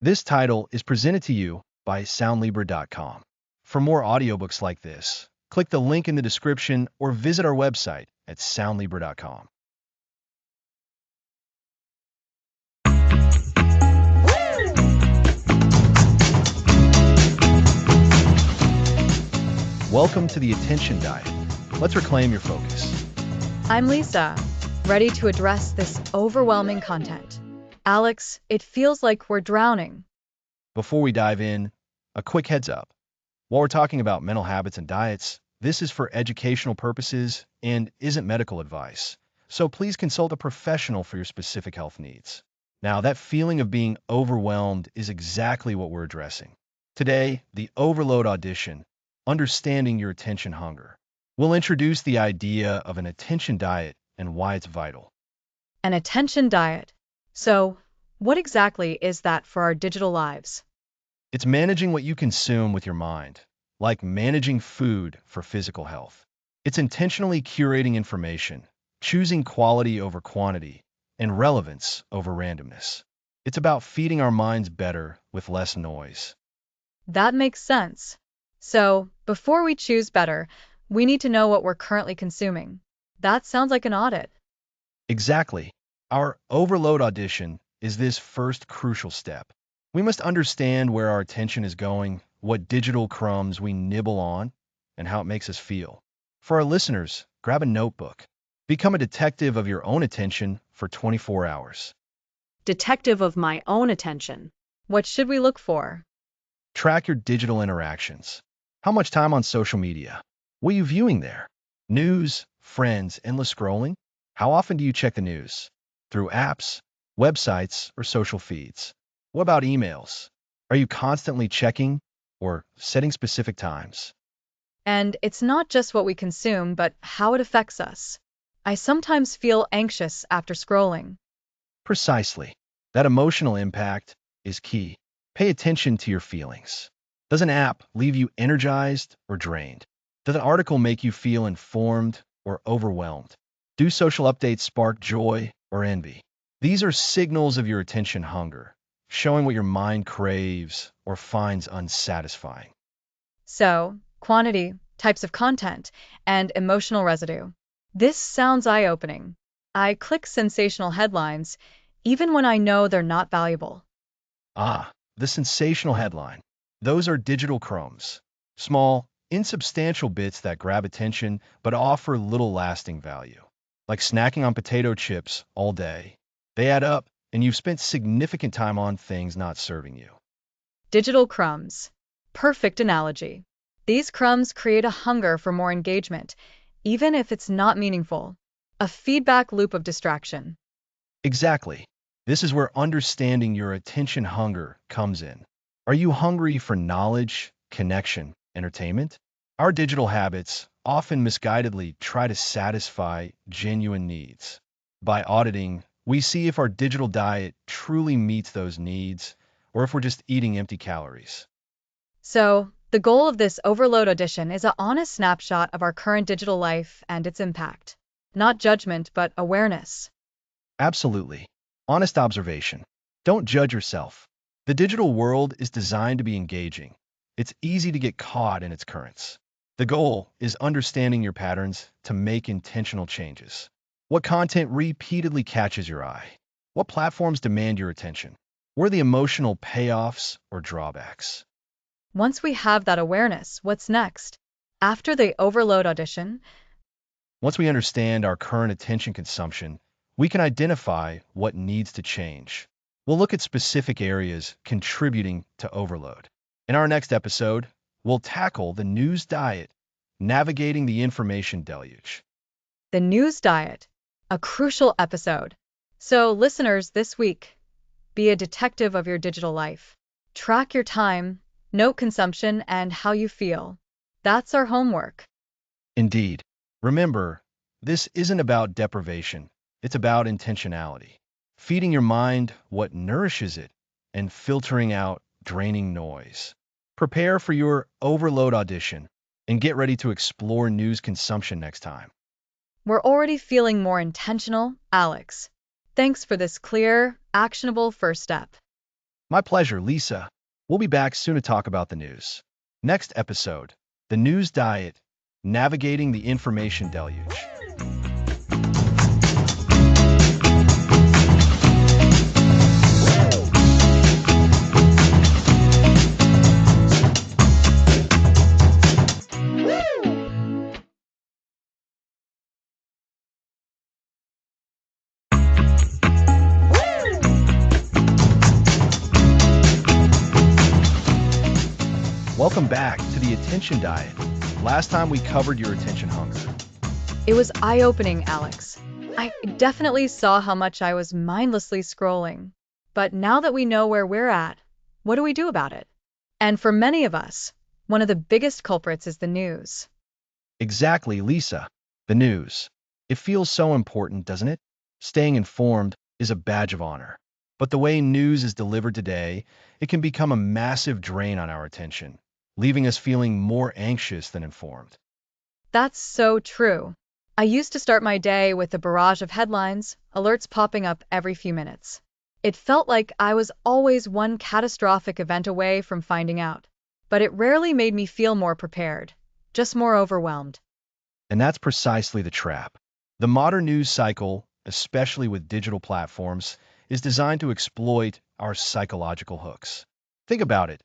This title is presented to you by Soundlibra.com. For more audiobooks like this, click the link in the description or visit our website at Soundlibra.com. Welcome to the Attention Diet. Let's reclaim your focus. I'm Lisa, ready to address this overwhelming content. Alex, it feels like we're drowning. Before we dive in, a quick heads up. While we're talking about mental habits and diets, this is for educational purposes and isn't medical advice. So please consult a professional for your specific health needs. Now, that feeling of being overwhelmed is exactly what we're addressing. Today, the Overload Audition, Understanding Your Attention Hunger. We'll introduce the idea of an attention diet and why it's vital. An attention diet. So, what exactly is that for our digital lives? It's managing what you consume with your mind, like managing food for physical health. It's intentionally curating information, choosing quality over quantity, and relevance over randomness. It's about feeding our minds better with less noise. That makes sense. So, before we choose better, we need to know what we're currently consuming. That sounds like an audit. Exactly. Our overload audition is this first crucial step. We must understand where our attention is going, what digital crumbs we nibble on, and how it makes us feel. For our listeners, grab a notebook. Become a detective of your own attention for 24 hours. Detective of my own attention. What should we look for? Track your digital interactions. How much time on social media? What are you viewing there? News, friends, endless scrolling? How often do you check the news? Through apps, websites, or social feeds? What about emails? Are you constantly checking or setting specific times? And it's not just what we consume, but how it affects us. I sometimes feel anxious after scrolling. Precisely. That emotional impact is key. Pay attention to your feelings. Does an app leave you energized or drained? Does an article make you feel informed or overwhelmed? Do social updates spark joy or envy? These are signals of your attention hunger, showing what your mind craves or finds unsatisfying. So, quantity, types of content, and emotional residue. This sounds eye-opening. I click sensational headlines, even when I know they're not valuable. Ah, the sensational headline. Those are digital crumbs. Small, insubstantial bits that grab attention but offer little lasting value. Like snacking on potato chips all day. They add up, and you've spent significant time on things not serving you. Digital crumbs. Perfect analogy. These crumbs create a hunger for more engagement, even if it's not meaningful. A feedback loop of distraction. Exactly. This is where understanding your attention hunger comes in. Are you hungry for knowledge, connection, entertainment? Our digital habits often misguidedly try to satisfy genuine needs. By auditing, we see if our digital diet truly meets those needs or if we're just eating empty calories. So, the goal of this overload audition is an honest snapshot of our current digital life and its impact. Not judgment, but awareness. Absolutely. Honest observation. Don't judge yourself. The digital world is designed to be engaging. It's easy to get caught in its currents. The goal is understanding your patterns to make intentional changes. What content repeatedly catches your eye? What platforms demand your attention? What are the emotional payoffs or drawbacks? Once we have that awareness, what's next? After the overload audition, Once we understand our current attention consumption, we can identify what needs to change. We'll look at specific areas contributing to overload. In our next episode, we'll tackle the news diet, navigating the information deluge. the news diet, a crucial episode. So, listeners, this week, be a detective of your digital life. Track your time, note consumption, and how you feel. That's our homework. Indeed, remember, this isn't about deprivation, it's about intentionality. Feeding your mind what nourishes it and filtering out draining noise. Prepare for your overload audition and get ready to explore news consumption next time. We're already feeling more intentional, Alex. Thanks for this clear, actionable first step. My pleasure, Lisa. We'll be back soon to talk about the news. Next episode, the news diet, navigating the information deluge. Welcome back to the attention diet. Last time we covered your attention hunger. It was eye-opening, Alex. I definitely saw how much I was mindlessly scrolling. But now that we know where we're at, what do we do about it? And for many of us, one of the biggest culprits is the news. Exactly, Lisa. The news. It feels so important, doesn't it? Staying informed is a badge of honor. But the way news is delivered today, it can become a massive drain on our attention, leaving us feeling more anxious than informed. That's so true. I used to start my day with a barrage of headlines, alerts popping up every few minutes. It felt like I was always one catastrophic event away from finding out. But it rarely made me feel more prepared, just more overwhelmed. And that's precisely the trap. The modern news cycle, especially with digital platforms, is designed to exploit our psychological hooks. Think about it.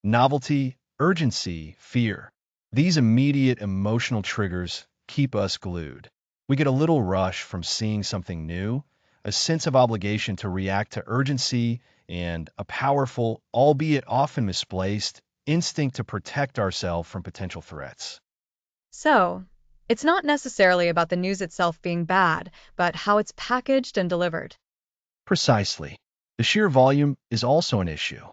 Novelty, urgency, fear. These immediate emotional triggers keep us glued. We get a little rush from seeing something new, a sense of obligation to react to urgency, and a powerful, albeit often misplaced, instinct to protect ourselves from potential threats. So, it's not necessarily about the news itself being bad, but how it's packaged and delivered. Precisely. The sheer volume is also an issue.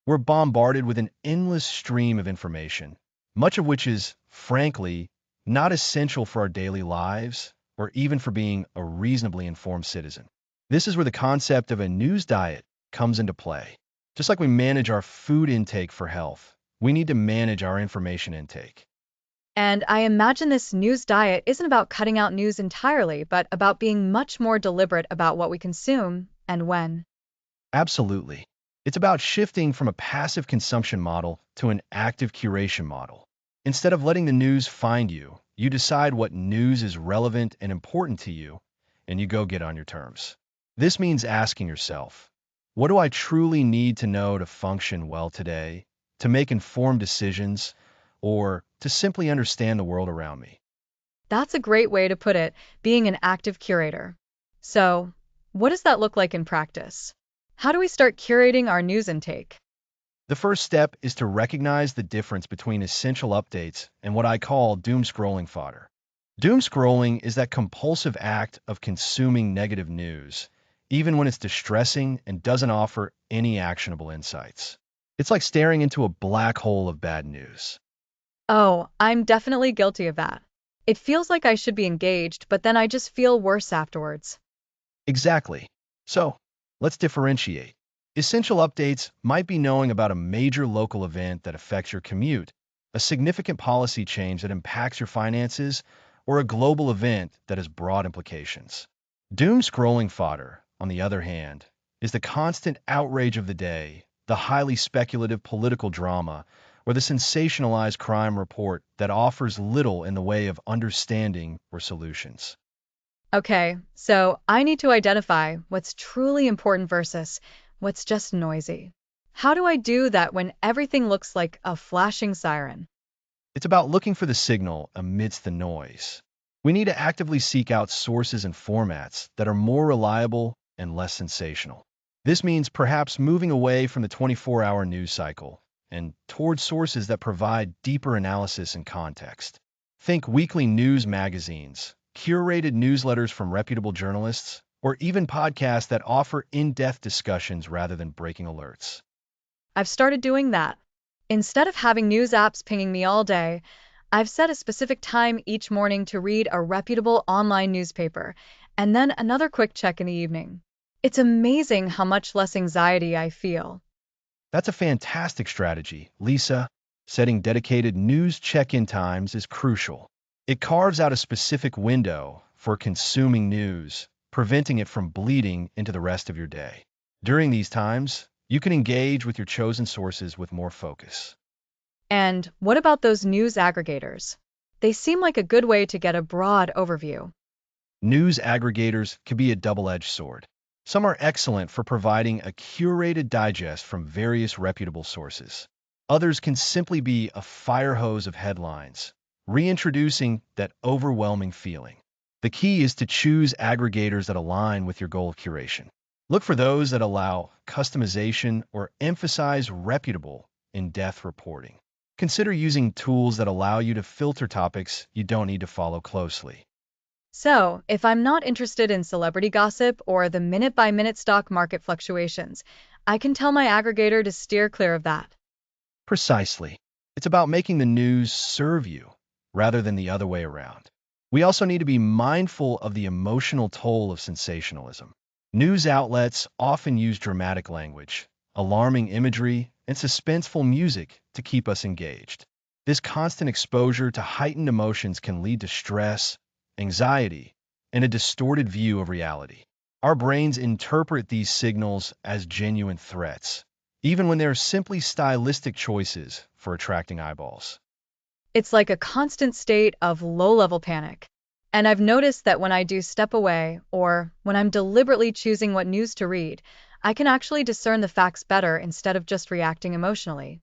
We're bombarded with an endless stream of information, much of which is, frankly, not essential for our daily lives or even for being a reasonably informed citizen. This is where the concept of a news diet comes into play. Just like we manage our food intake for health, we need to manage our information intake. And I imagine this news diet isn't about cutting out news entirely, but about being much more deliberate about what we consume and when. Absolutely. It's about shifting from a passive consumption model to an active curation model. Instead of letting the news find you, you decide what news is relevant and important to you, and you go get on your terms. This means asking yourself, what do I truly need to know to function well today, to make informed decisions, or to simply understand the world around me? That's a great way to put it, being an active curator. So, what does that look like in practice? How do we start curating our news intake? The first step is to recognize the difference between essential updates and what I call doom scrolling fodder. Doom scrolling is that compulsive act of consuming negative news, even when it's distressing and doesn't offer any actionable insights. It's like staring into a black hole of bad news. Oh, I'm definitely guilty of that. It feels like I should be engaged, but then I just feel worse afterwards. Exactly. So, let's differentiate. Essential updates might be knowing about a major local event that affects your commute, a significant policy change that impacts your finances, or a global event that has broad implications. Doom scrolling fodder, on the other hand, is the constant outrage of the day, the highly speculative political drama, or the sensationalized crime report that offers little in the way of understanding or solutions. Okay, so I need to identify what's truly important versus what's just noisy. How do I do that when everything looks like a flashing siren? It's about looking for the signal amidst the noise. We need to actively seek out sources and formats that are more reliable and less sensational. This means perhaps moving away from the 24-hour news cycle and towards sources that provide deeper analysis and context. Think weekly news magazines, curated newsletters from reputable journalists, or even podcasts that offer in-depth discussions rather than breaking alerts. I've started doing that. Instead of having news apps pinging me all day, I've set a specific time each morning to read a reputable online newspaper, and then another quick check in the evening. It's amazing how much less anxiety I feel. That's a fantastic strategy, Lisa. Setting dedicated news check-in times is crucial. It carves out a specific window for consuming news, preventing it from bleeding into the rest of your day. During these times, You can engage with your chosen sources with more focus. And what about those news aggregators? They seem like a good way to get a broad overview. News aggregators can be a double-edged sword. Some are excellent for providing a curated digest from various reputable sources. Others can simply be a fire hose of headlines, reintroducing that overwhelming feeling. The key is to choose aggregators that align with your goal of curation. Look for those that allow customization or emphasize reputable, in-depth reporting. Consider using tools that allow you to filter topics you don't need to follow closely. So, if I'm not interested in celebrity gossip or the minute-by-minute stock market fluctuations, I can tell my aggregator to steer clear of that. Precisely. It's about making the news serve you rather than the other way around. We also need to be mindful of the emotional toll of sensationalism. News outlets often use dramatic language, alarming imagery, and suspenseful music to keep us engaged. This constant exposure to heightened emotions can lead to stress, anxiety, and a distorted view of reality. Our brains interpret these signals as genuine threats, even when they're simply stylistic choices for attracting eyeballs. It's like a constant state of low-level panic. And I've noticed that when I do step away, or when I'm deliberately choosing what news to read, I can actually discern the facts better instead of just reacting emotionally.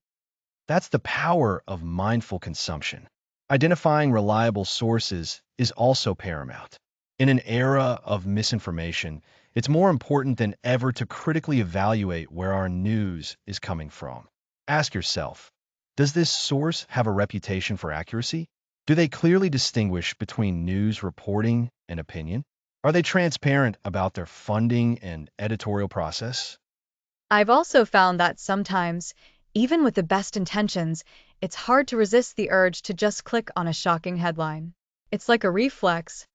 That's the power of mindful consumption. Identifying reliable sources is also paramount. In an era of misinformation, it's more important than ever to critically evaluate where our news is coming from. Ask yourself, does this source have a reputation for accuracy? Do they clearly distinguish between news reporting and opinion? Are they transparent about their funding and editorial process? I've also found that sometimes, even with the best intentions, it's hard to resist the urge to just click on a shocking headline. It's like a reflex.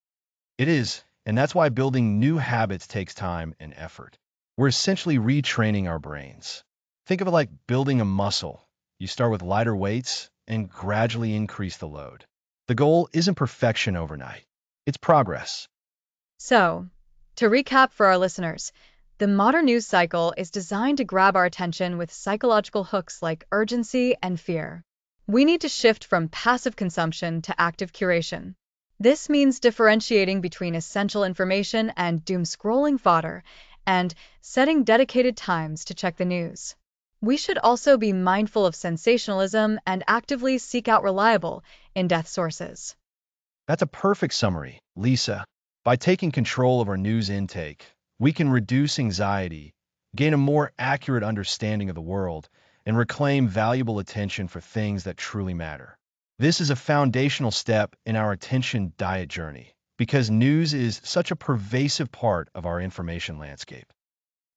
It is, and that's why building new habits takes time and effort. We're essentially retraining our brains. Think of it like building a muscle. You start with lighter weights and gradually increase the load. The goal isn't perfection overnight, it's progress. So, to recap for our listeners, the modern news cycle is designed to grab our attention with psychological hooks like urgency and fear. We need to shift from passive consumption to active curation. This means differentiating between essential information and doom scrolling fodder, and setting dedicated times to check the news. We should also be mindful of sensationalism and actively seek out reliable, in-depth sources. That's a perfect summary, Lisa. By taking control of our news intake, we can reduce anxiety, gain a more accurate understanding of the world, and reclaim valuable attention for things that truly matter. This is a foundational step in our attention diet journey because news is such a pervasive part of our information landscape.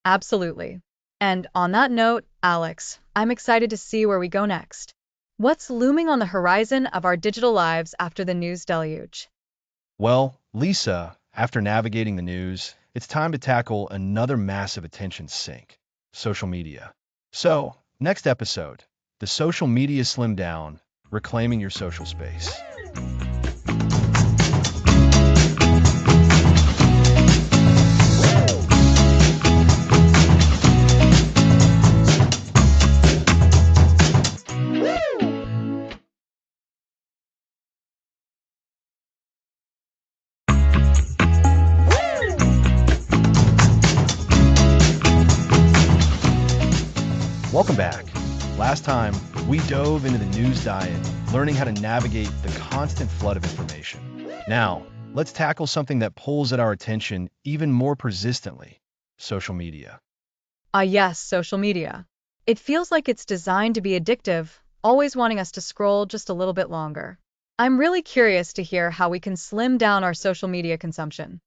Absolutely. And on that note, Alex, I'm excited to see where we go next. What's looming on the horizon of our digital lives after the news deluge? Well, Lisa, after navigating the news, it's time to tackle another massive attention sink, social media. So, next episode, the social media slim down, reclaiming your social space. Welcome back. Last time, we dove into the news diet, learning how to navigate the constant flood of information. Now, let's tackle something that pulls at our attention even more persistently, social media. Ah, yes, social media. It feels like it's designed to be addictive, always wanting us to scroll just a little bit longer. I'm really curious to hear how we can slim down our social media consumption.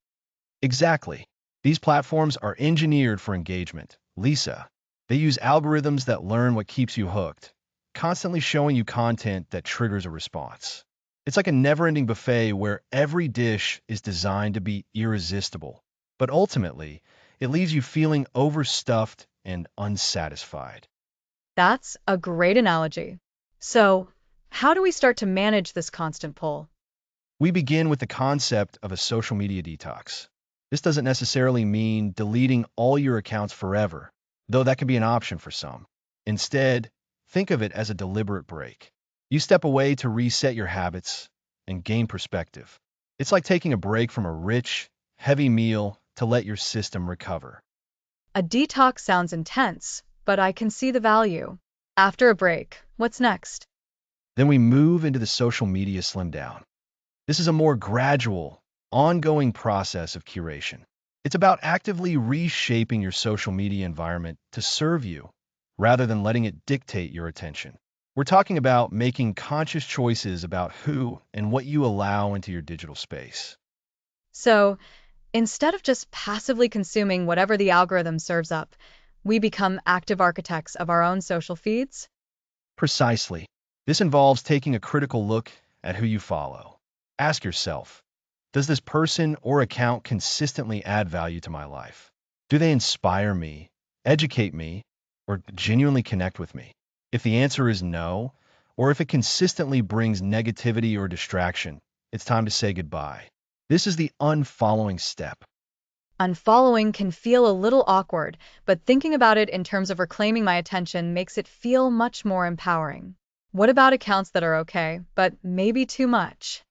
Exactly. These platforms are engineered for engagement. Lisa, they use algorithms that learn what keeps you hooked, constantly showing you content that triggers a response. It's like a never-ending buffet where every dish is designed to be irresistible, but ultimately, it leaves you feeling overstuffed and unsatisfied. That's a great analogy. So, how do we start to manage this constant pull? We begin with the concept of a social media detox. This doesn't necessarily mean deleting all your accounts forever. though that can be an option for some. Instead, think of it as a deliberate break. You step away to reset your habits and gain perspective. It's like taking a break from a rich, heavy meal to let your system recover. A detox sounds intense, but I can see the value. After a break, what's next? Then we move into the social media slim down. This is a more gradual, ongoing process of curation. It's about actively reshaping your social media environment to serve you, rather than letting it dictate your attention. We're talking about making conscious choices about who and what you allow into your digital space. So, instead of just passively consuming whatever the algorithm serves up, we become active architects of our own social feeds? Precisely. This involves taking a critical look at who you follow. Ask yourself, does this person or account consistently add value to my life? Do they inspire me, educate me, or genuinely connect with me? If the answer is no, or if it consistently brings negativity or distraction, it's time to say goodbye. This is the unfollowing step. Unfollowing can feel a little awkward, but thinking about it in terms of reclaiming my attention makes it feel much more empowering. What about accounts that are okay, but maybe too much?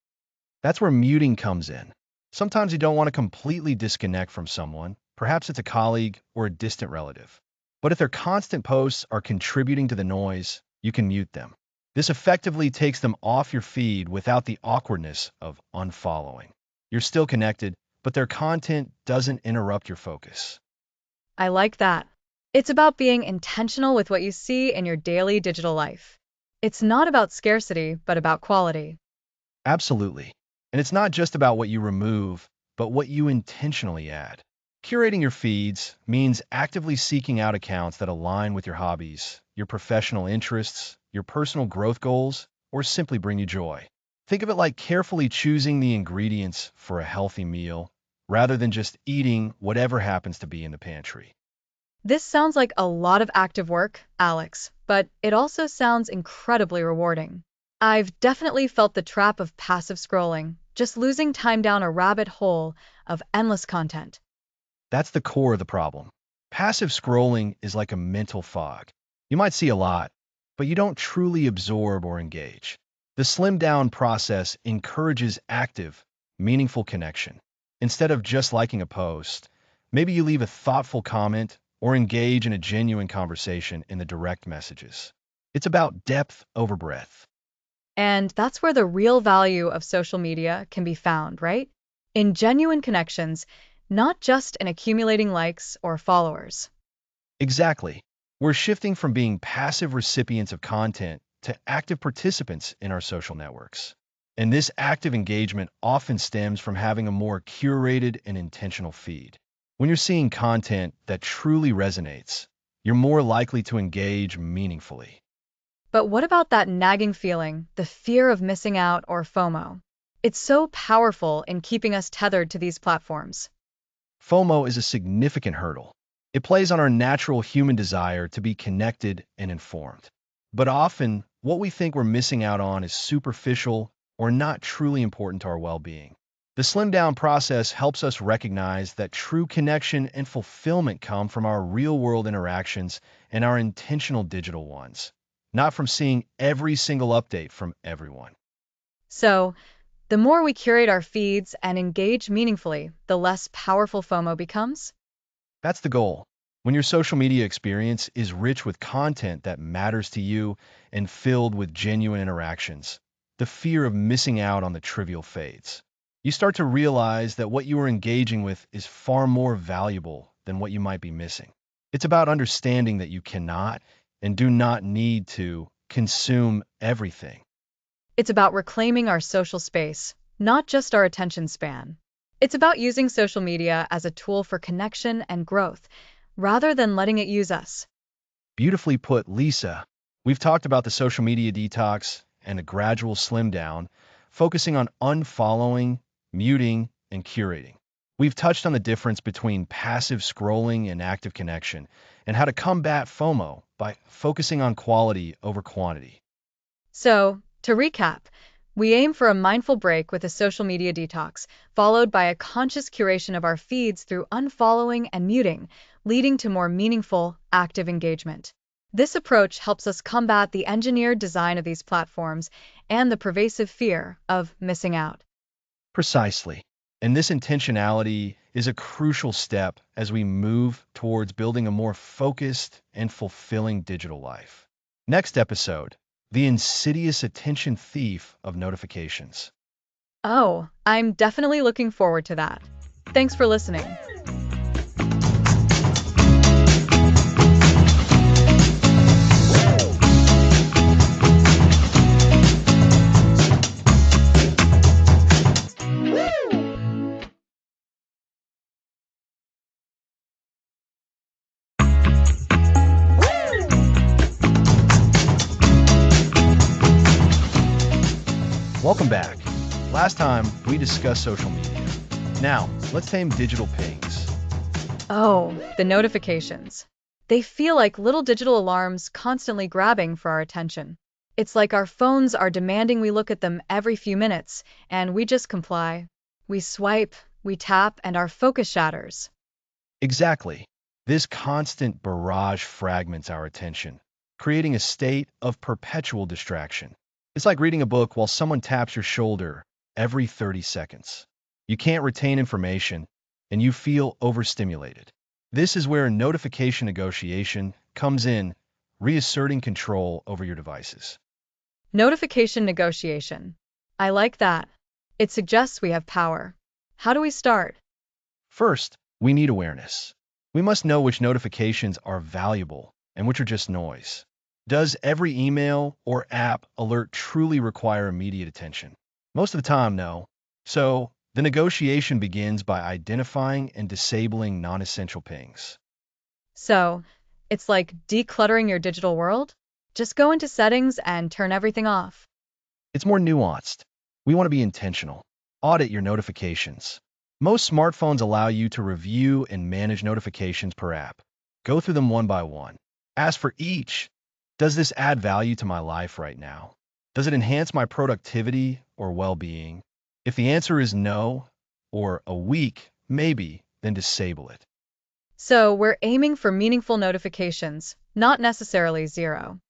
That's where muting comes in. Sometimes you don't want to completely disconnect from someone, perhaps it's a colleague or a distant relative. But if their constant posts are contributing to the noise, you can mute them. This effectively takes them off your feed without the awkwardness of unfollowing. You're still connected, but their content doesn't interrupt your focus. I like that. It's about being intentional with what you see in your daily digital life. It's not about scarcity, but about quality. Absolutely. And it's not just about what you remove, but what you intentionally add. Curating your feeds means actively seeking out accounts that align with your hobbies, your professional interests, your personal growth goals, or simply bring you joy. Think of it like carefully choosing the ingredients for a healthy meal, rather than just eating whatever happens to be in the pantry. This sounds like a lot of active work, Alex, but it also sounds incredibly rewarding. I've definitely felt the trap of passive scrolling, just losing time down a rabbit hole of endless content. That's the core of the problem. Passive scrolling is like a mental fog. You might see a lot, but you don't truly absorb or engage. The slim down process encourages active, meaningful connection. Instead of just liking a post, maybe you leave a thoughtful comment or engage in a genuine conversation in the direct messages. It's about depth over breadth. And that's where the real value of social media can be found, right? In genuine connections, not just in accumulating likes or followers. Exactly. We're shifting from being passive recipients of content to active participants in our social networks. And this active engagement often stems from having a more curated and intentional feed. When you're seeing content that truly resonates, you're more likely to engage meaningfully. But what about that nagging feeling, the fear of missing out or FOMO? It's so powerful in keeping us tethered to these platforms. FOMO is a significant hurdle. It plays on our natural human desire to be connected and informed. But often, what we think we're missing out on is superficial or not truly important to our well-being. The slim down process helps us recognize that true connection and fulfillment come from our real-world interactions and our intentional digital ones, not from seeing every single update from everyone. So, the more we curate our feeds and engage meaningfully, the less powerful FOMO becomes? That's the goal. When your social media experience is rich with content that matters to you and filled with genuine interactions, the fear of missing out on the trivial fades. You start to realize that what you are engaging with is far more valuable than what you might be missing. It's about understanding that you cannot and do not need to consume everything. It's about reclaiming our social space, not just our attention span. It's about using social media as a tool for connection and growth, rather than letting it use us. Beautifully put, Lisa. We've talked about the social media detox and a gradual slim down, focusing on unfollowing, muting, and curating. We've touched on the difference between passive scrolling and active connection, and how to combat FOMO by focusing on quality over quantity. So, to recap, We aim for a mindful break with a social media detox, followed by a conscious curation of our feeds through unfollowing and muting, leading to more meaningful, active engagement. This approach helps us combat the engineered design of these platforms and the pervasive fear of missing out. Precisely. And this intentionality is a crucial step as we move towards building a more focused and fulfilling digital life. Next episode, the insidious attention thief of notifications. Oh, I'm definitely looking forward to that. Thanks for listening. Welcome back. Last time, we discussed social media. Now, let's tame digital pings. Oh, the notifications. They feel like little digital alarms constantly grabbing for our attention. It's like our phones are demanding we look at them every few minutes, and we just comply. We swipe, we tap, and our focus shatters. Exactly. This constant barrage fragments our attention, creating a state of perpetual distraction. It's like reading a book while someone taps your shoulder every 30 seconds. You can't retain information, and you feel overstimulated. This is where notification negotiation comes in, reasserting control over your devices. Notification negotiation. I like that. It suggests we have power. How do we start? First, we need awareness. We must know which notifications are valuable and which are just noise. Does every email or app alert truly require immediate attention? Most of the time, no. So, the negotiation begins by identifying and disabling non-essential pings. So, it's like decluttering your digital world? Just go into settings and turn everything off. It's more nuanced. We want to be intentional. Audit your notifications. Most smartphones allow you to review and manage notifications per app. Go through them one by one. Ask for each. Does this add value to my life right now? Does it enhance my productivity or well-being? If the answer is no, or a weak, maybe, then disable it. So, we're aiming for meaningful notifications, not necessarily zero.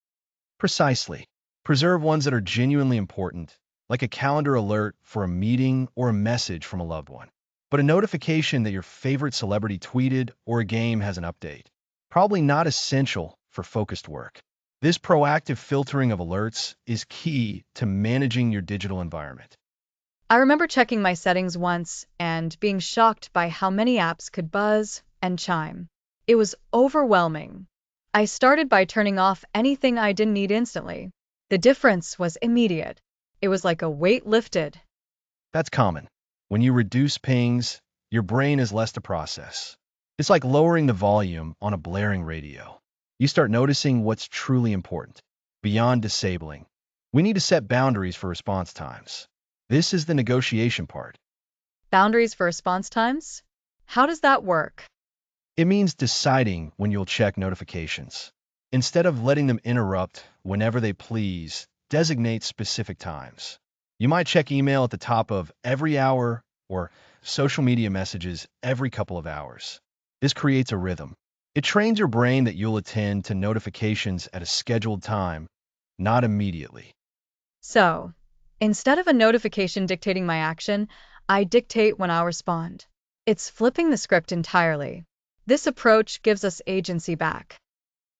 Precisely. Preserve ones that are genuinely important, like a calendar alert for a meeting or a message from a loved one. But a notification that your favorite celebrity tweeted or a game has an update. Probably not essential for focused work. This proactive filtering of alerts is key to managing your digital environment. I remember checking my settings once and being shocked by how many apps could buzz and chime. It was overwhelming. I started by turning off anything I didn't need instantly. The difference was immediate. It was like a weight lifted. That's common. When you reduce pings, your brain is less to process. It's like lowering the volume on a blaring radio. You start noticing what's truly important. Beyond disabling, we need to set boundaries for response times. This is the negotiation part. Boundaries for response times? How does that work? It means deciding when you'll check notifications. Instead of letting them interrupt whenever they please, designate specific times. You might check email at the top of every hour or social media messages every couple of hours. This creates a rhythm. It trains your brain that you'll attend to notifications at a scheduled time, not immediately. So, instead of a notification dictating my action, I dictate when I'll respond. It's flipping the script entirely. This approach gives us agency back.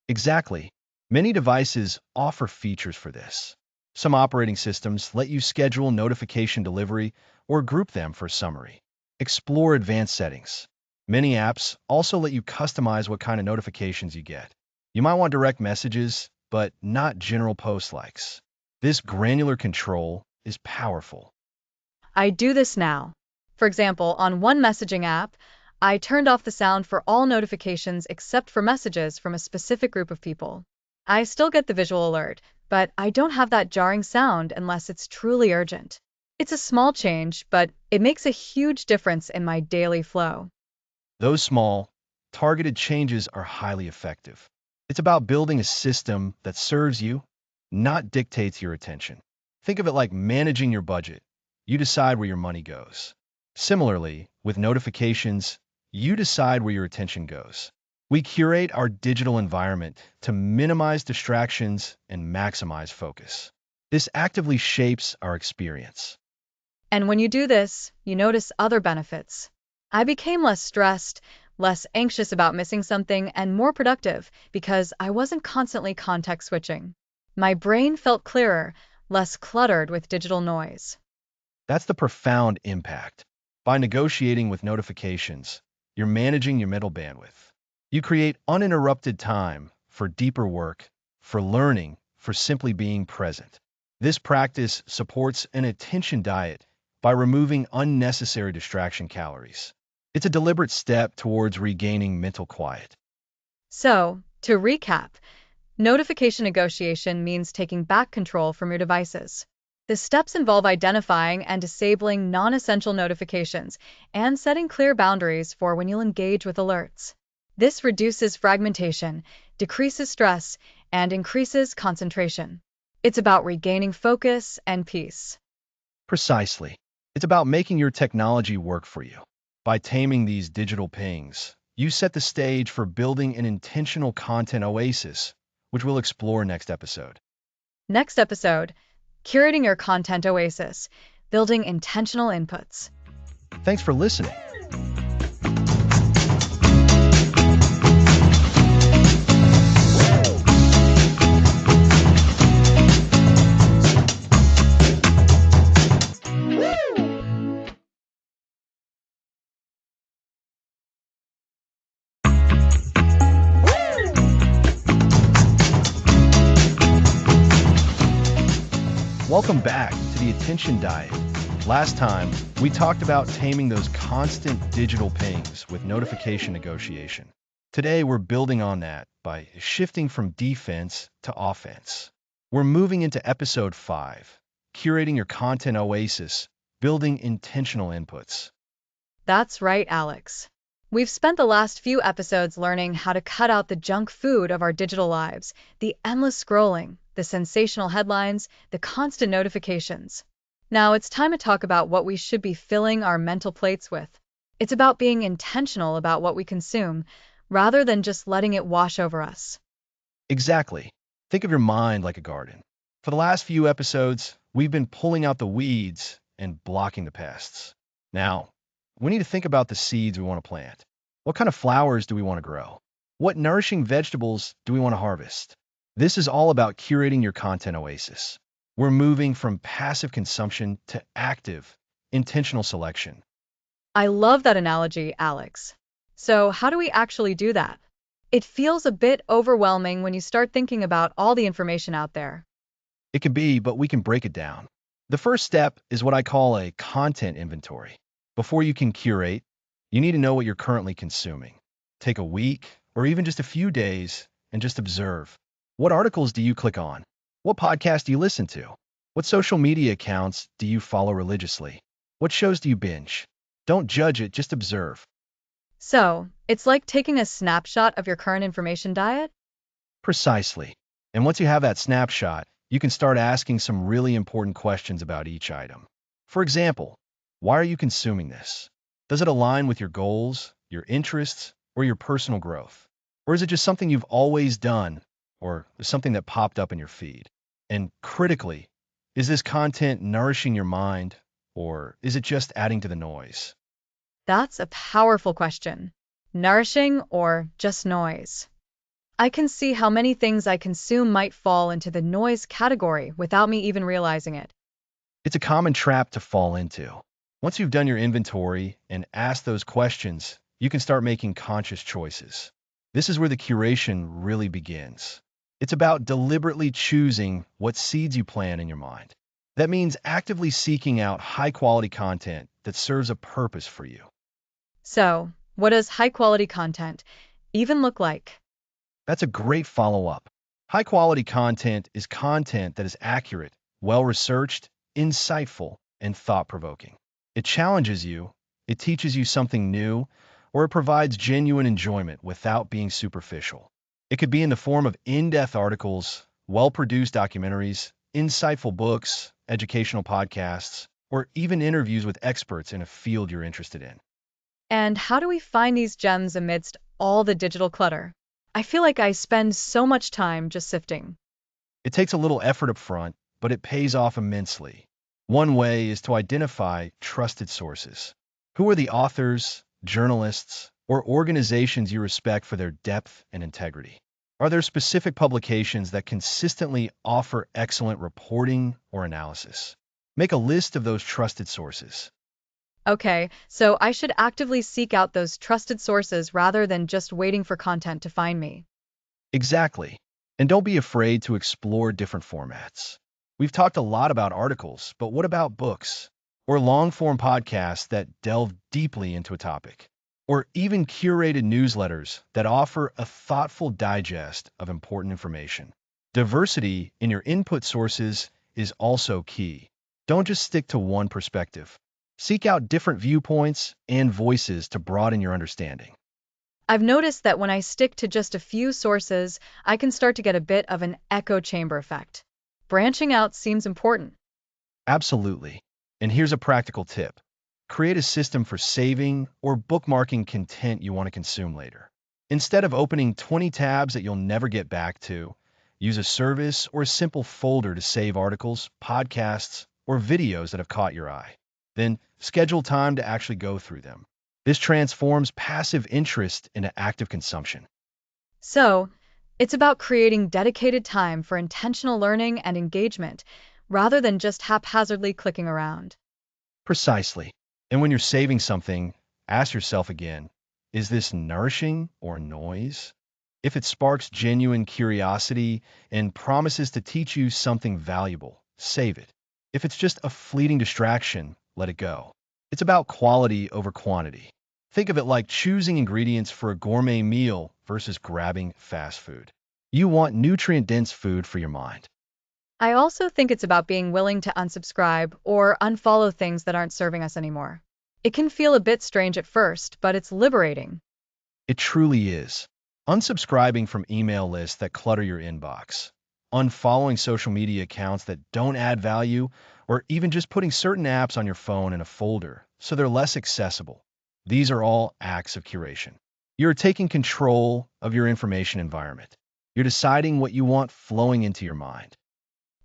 Exactly. Many devices offer features for this. Some operating systems let you schedule notification delivery or group them for summary. Explore advanced settings. Many apps also let you customize what kind of notifications you get. You might want direct messages, but not general post likes. This granular control is powerful. I do this now. For example, on one messaging app, I turned off the sound for all notifications except for messages from a specific group of people. I still get the visual alert, but I don't have that jarring sound unless it's truly urgent. It's a small change, but it makes a huge difference in my daily flow. Those small, targeted changes are highly effective. It's about building a system that serves you, not dictates your attention. Think of it like managing your budget. You decide where your money goes. Similarly, with notifications, you decide where your attention goes. We curate our digital environment to minimize distractions and maximize focus. This actively shapes our experience. And when you do this, you notice other benefits. I became less stressed, less anxious about missing something, and more productive because I wasn't constantly context switching. My brain felt clearer, less cluttered with digital noise. That's the profound impact. By negotiating with notifications, you're managing your mental bandwidth. You create uninterrupted time for deeper work, for learning, for simply being present. This practice supports an attention diet by removing unnecessary distraction calories. It's a deliberate step towards regaining mental quiet. So, to recap, notification negotiation means taking back control from your devices. The steps involve identifying and disabling non-essential notifications and setting clear boundaries for when you'll engage with alerts. This reduces fragmentation, decreases stress, and increases concentration. It's about regaining focus and peace. Precisely. It's about making your technology work for you. By taming these digital pings, you set the stage for building an intentional content oasis, which we'll explore next episode. Next episode, curating your content oasis, building intentional inputs. Thanks for listening. Welcome back to the Attention Diet. Last time, we talked about taming those constant digital pings with notification negotiation. Today, we're building on that by shifting from defense to offense. We're moving into episode 5, curating your content oasis, building intentional inputs. That's right, Alex. We've spent the last few episodes learning how to cut out the junk food of our digital lives, the endless scrolling, the sensational headlines, the constant notifications. Now it's time to talk about what we should be filling our mental plates with. It's about being intentional about what we consume, rather than just letting it wash over us. Exactly. Think of your mind like a garden. For the last few episodes, we've been pulling out the weeds and blocking the pests. Now, we need to think about the seeds we want to plant. What kind of flowers do we want to grow? What nourishing vegetables do we want to harvest? This is all about curating your content oasis. We're moving from passive consumption to active, intentional selection. I love that analogy, Alex. So, how do we actually do that? It feels a bit overwhelming when you start thinking about all the information out there. It can be, but we can break it down. The first step is what I call a content inventory. Before you can curate, you need to know what you're currently consuming. Take a week or even just a few days and just observe. What articles do you click on? What podcast do you listen to? What social media accounts do you follow religiously? What shows do you binge? Don't judge it, just observe. So, it's like taking a snapshot of your current information diet? Precisely. And once you have that snapshot, you can start asking some really important questions about each item. For example, why are you consuming this? Does it align with your goals, your interests, or your personal growth? Or is it just something you've always done, or something that popped up in your feed? And critically, is this content nourishing your mind, or is it just adding to the noise? That's a powerful question. Nourishing or just noise? I can see how many things I consume might fall into the noise category without me even realizing it. It's a common trap to fall into. Once you've done your inventory and asked those questions, you can start making conscious choices. This is where the curation really begins. It's about deliberately choosing what seeds you plant in your mind. That means actively seeking out high-quality content that serves a purpose for you. So, what does high-quality content even look like? That's a great follow-up. High-quality content is content that is accurate, well-researched, insightful, and thought-provoking. It challenges you, it teaches you something new, or it provides genuine enjoyment without being superficial. It could be in the form of in-depth articles, well-produced documentaries, insightful books, educational podcasts, or even interviews with experts in a field you're interested in. And how do we find these gems amidst all the digital clutter? I feel like I spend so much time just sifting. It takes a little effort up front, but it pays off immensely. One way is to identify trusted sources. Who are the authors, journalists, or organizations you respect for their depth and integrity? Are there specific publications that consistently offer excellent reporting or analysis? Make a list of those trusted sources. Okay, so I should actively seek out those trusted sources rather than just waiting for content to find me. Exactly. And don't be afraid to explore different formats. We've talked a lot about articles, but what about books? Or long-form podcasts that delve deeply into a topic? Or even curated newsletters that offer a thoughtful digest of important information? Diversity in your input sources is also key. Don't just stick to one perspective. Seek out different viewpoints and voices to broaden your understanding. I've noticed that when I stick to just a few sources, I can start to get a bit of an echo chamber effect. Branching out seems important. Absolutely. And here's a practical tip. Create a system for saving or bookmarking content you want to consume later. Instead of opening 20 tabs that you'll never get back to, use a service or a simple folder to save articles, podcasts, or videos that have caught your eye. Then schedule time to actually go through them. This transforms passive interest into active consumption. So, it's about creating dedicated time for intentional learning and engagement, rather than just haphazardly clicking around. Precisely. And when you're saving something, ask yourself again, is this nourishing or noise? If it sparks genuine curiosity and promises to teach you something valuable, save it. If it's just a fleeting distraction, let it go. It's about quality over quantity. Think of it like choosing ingredients for a gourmet meal versus grabbing fast food. You want nutrient-dense food for your mind. I also think it's about being willing to unsubscribe or unfollow things that aren't serving us anymore. It can feel a bit strange at first, but it's liberating. It truly is. Unsubscribing from email lists that clutter your inbox, unfollowing social media accounts that don't add value, or even just putting certain apps on your phone in a folder so they're less accessible. These are all acts of curation. You're taking control of your information environment. You're deciding what you want flowing into your mind.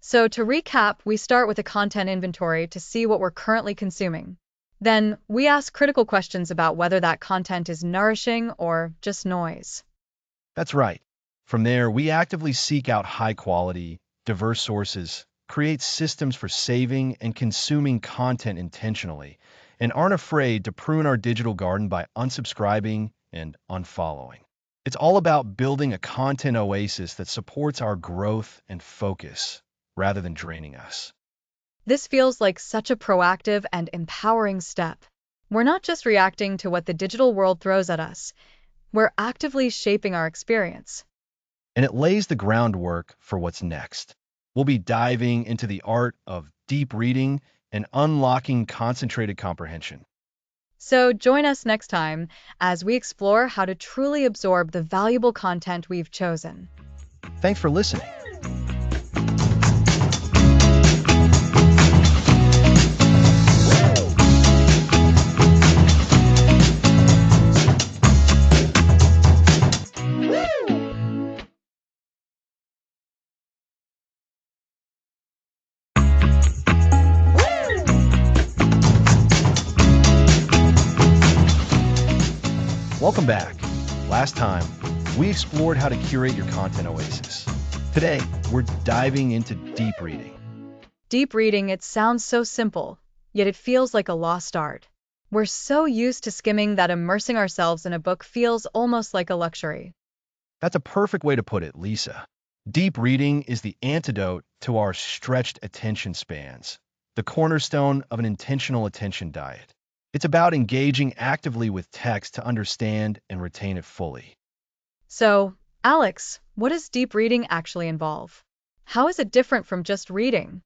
So, to recap, we start with a content inventory to see what we're currently consuming. Then, we ask critical questions about whether that content is nourishing or just noise. That's right. From there, we actively seek out high-quality, diverse sources, create systems for saving and consuming content intentionally, and aren't afraid to prune our digital garden by unsubscribing and unfollowing. It's all about building a content oasis that supports our growth and focus rather than draining us. This feels like such a proactive and empowering step. We're not just reacting to what the digital world throws at us, we're actively shaping our experience. And it lays the groundwork for what's next. We'll be diving into the art of deep reading and unlocking concentrated comprehension. So join us next time as we explore how to truly absorb the valuable content we've chosen. Thanks for listening. Welcome back. Last time, we explored how to curate your content oasis. Today, we're diving into deep reading. Deep reading, it sounds so simple, yet it feels like a lost art. We're so used to skimming that immersing ourselves in a book feels almost like a luxury. That's a perfect way to put it, Lisa. Deep reading is the antidote to our stretched attention spans, the cornerstone of an intentional attention diet. It's about engaging actively with text to understand and retain it fully. So, Alex, what does deep reading actually involve? How is it different from just reading?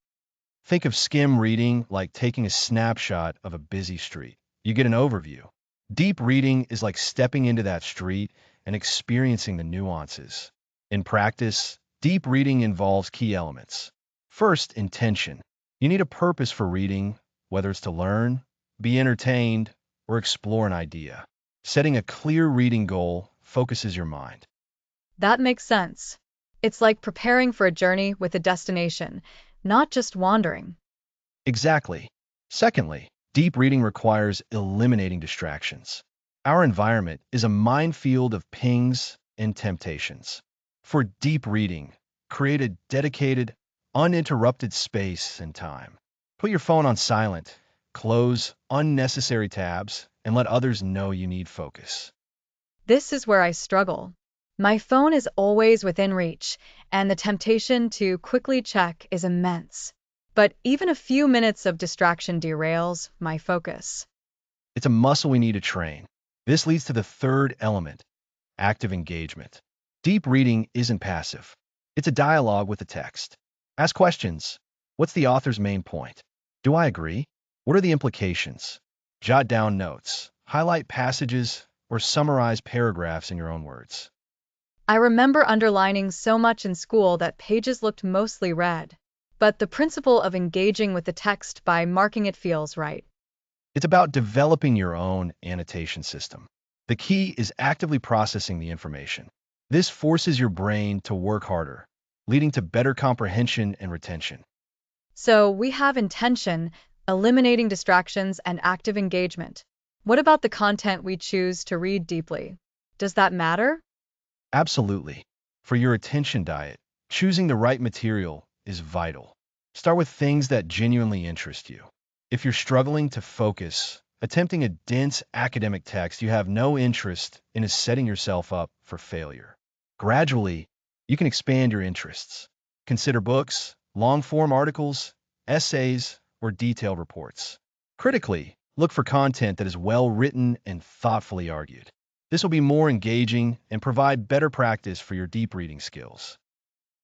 Think of skim reading like taking a snapshot of a busy street. You get an overview. Deep reading is like stepping into that street and experiencing the nuances. In practice, deep reading involves key elements. First, intention. You need a purpose for reading, whether it's to learn, be entertained, or explore an idea. Setting a clear reading goal focuses your mind. That makes sense. It's like preparing for a journey with a destination, not just wandering. Exactly. Secondly, deep reading requires eliminating distractions. Our environment is a minefield of pings and temptations. For deep reading, create a dedicated, uninterrupted space and time. Put your phone on silent, close unnecessary tabs, and let others know you need focus. This is where I struggle. My phone is always within reach, and the temptation to quickly check is immense. But even a few minutes of distraction derails my focus. It's a muscle we need to train. This leads to the third element, active engagement. Deep reading isn't passive. It's a dialogue with the text. Ask questions. What's the author's main point? Do I agree? What are the implications? Jot down notes. Highlight passages or summarize paragraphs in your own words. I remember underlining so much in school that pages looked mostly read. But the principle of engaging with the text by marking it feels right. It's about developing your own annotation system. The key is actively processing the information. This forces your brain to work harder, leading to better comprehension and retention. So we have intention, eliminating distractions, and active engagement. What about the content we choose to read deeply? Does that matter? Absolutely. For your attention diet, choosing the right material is vital. Start with things that genuinely interest you. If you're struggling to focus, attempting a dense academic text you have no interest in is setting yourself up for failure. Gradually, you can expand your interests. Consider books, long-form articles, essays, or detailed reports. Critically, look for content that is well written and thoughtfully argued. This will be more engaging and provide better practice for your deep reading skills.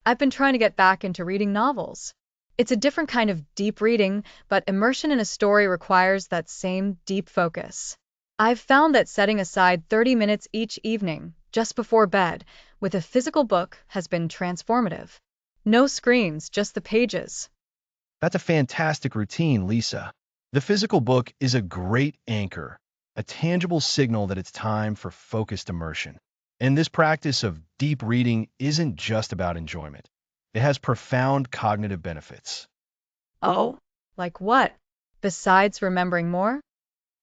I've been trying to get back into reading novels. It's a different kind of deep reading, but immersion in a story requires that same deep focus. I've found that setting aside 30 minutes each evening, just before bed, with a physical book has been transformative. No screens, just the pages. That's a fantastic routine, Lisa. The physical book is a great anchor, a tangible signal that it's time for focused immersion. And this practice of deep reading isn't just about enjoyment. It has profound cognitive benefits. Oh, like what? Besides remembering more?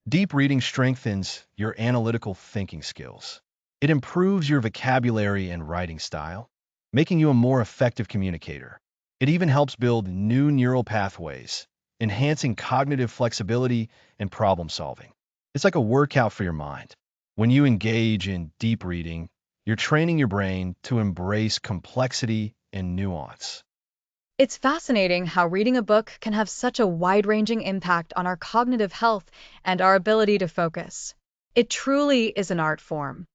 Deep reading strengthens your analytical thinking skills. It improves your vocabulary and writing style, making you a more effective communicator. It even helps build new neural pathways, enhancing cognitive flexibility and problem solving. It's like a workout for your mind. When you engage in deep reading, you're training your brain to embrace complexity and nuance. It's fascinating how reading a book can have such a wide-ranging impact on our cognitive health and our ability to focus. It truly is an art form.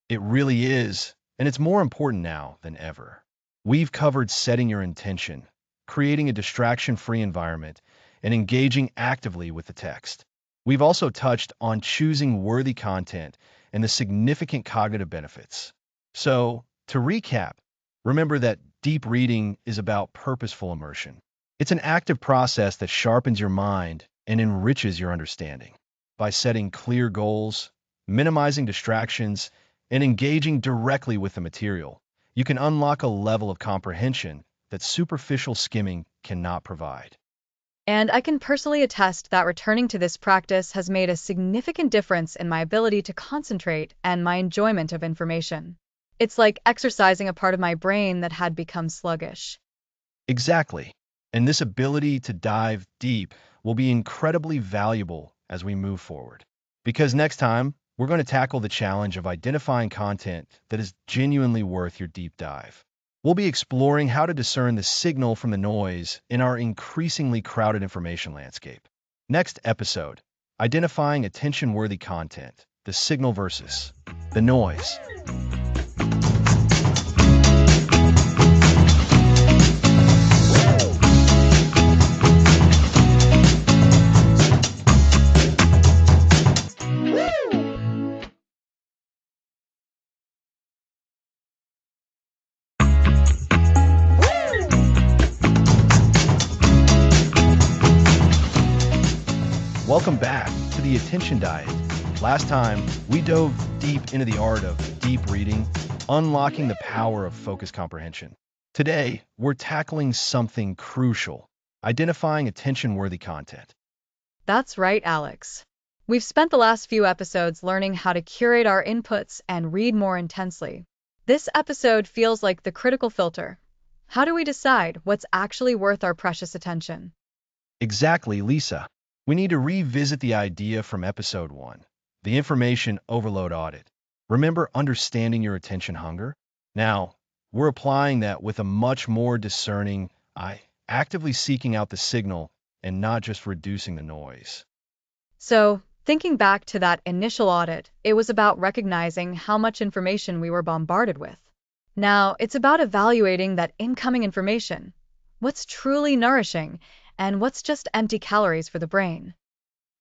It really is, and it's more important now than ever. We've covered setting your intention, creating a distraction-free environment, and engaging actively with the text. We've also touched on choosing worthy content and the significant cognitive benefits. So, to recap, remember that deep reading is about purposeful immersion. It's an active process that sharpens your mind and enriches your understanding. By setting clear goals, minimizing distractions, and engaging directly with the material, you can unlock a level of comprehension that superficial skimming cannot provide. And I can personally attest that returning to this practice has made a significant difference in my ability to concentrate and my enjoyment of information. It's like exercising a part of my brain that had become sluggish. Exactly. And this ability to dive deep will be incredibly valuable as we move forward. Because next time, we're going to tackle the challenge of identifying content that is genuinely worth your deep dive. We'll be exploring how to discern the signal from the noise in our increasingly crowded information landscape. Next episode, identifying attention-worthy content, the signal versus the noise. Welcome back to the Attention Diet. Last time, we dove deep into the art of deep reading, unlocking the power of focused comprehension. Today, we're tackling something crucial, identifying attention-worthy content. That's right, Alex. We've spent the last few episodes learning how to curate our inputs and read more intensely. This episode feels like the critical filter. How do we decide what's actually worth our precious attention? Exactly, Lisa. We need to revisit the idea from episode 1, the information overload audit. Remember understanding your attention hunger? Now, we're applying that with a much more discerning eye, actively seeking out the signal and not just reducing the noise. So, thinking back to that initial audit, it was about recognizing how much information we were bombarded with. Now, it's about evaluating that incoming information. What's truly nourishing and what's just empty calories for the brain.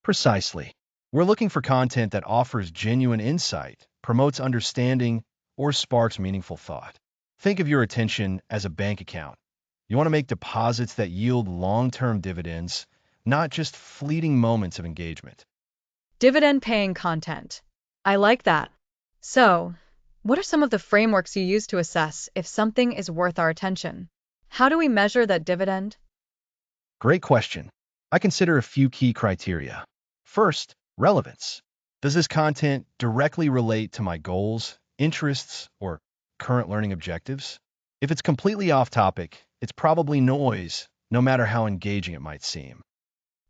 Precisely. We're looking for content that offers genuine insight, promotes understanding, or sparks meaningful thought. Think of your attention as a bank account. You want to make deposits that yield long-term dividends, not just fleeting moments of engagement. Dividend-paying content. I like that. So, what are some of the frameworks you use to assess if something is worth our attention? How do we measure that dividend? Great question. I consider a few key criteria. First, relevance. Does this content directly relate to my goals, interests, or current learning objectives? If it's completely off topic, it's probably noise, no matter how engaging it might seem.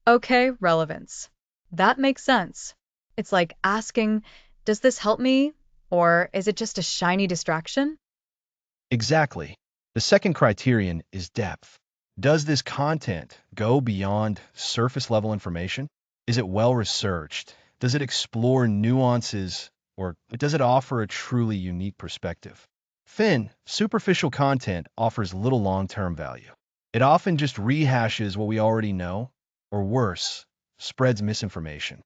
Okay, relevance. That makes sense. It's like asking, does this help me? Or is it just a shiny distraction? Exactly. The second criterion is depth. Does this content go beyond surface level information? Is it well researched? Does it explore nuances? Or does it offer a truly unique perspective? Thin, superficial content offers little long-term value. It often just rehashes what we already know, or worse, spreads misinformation.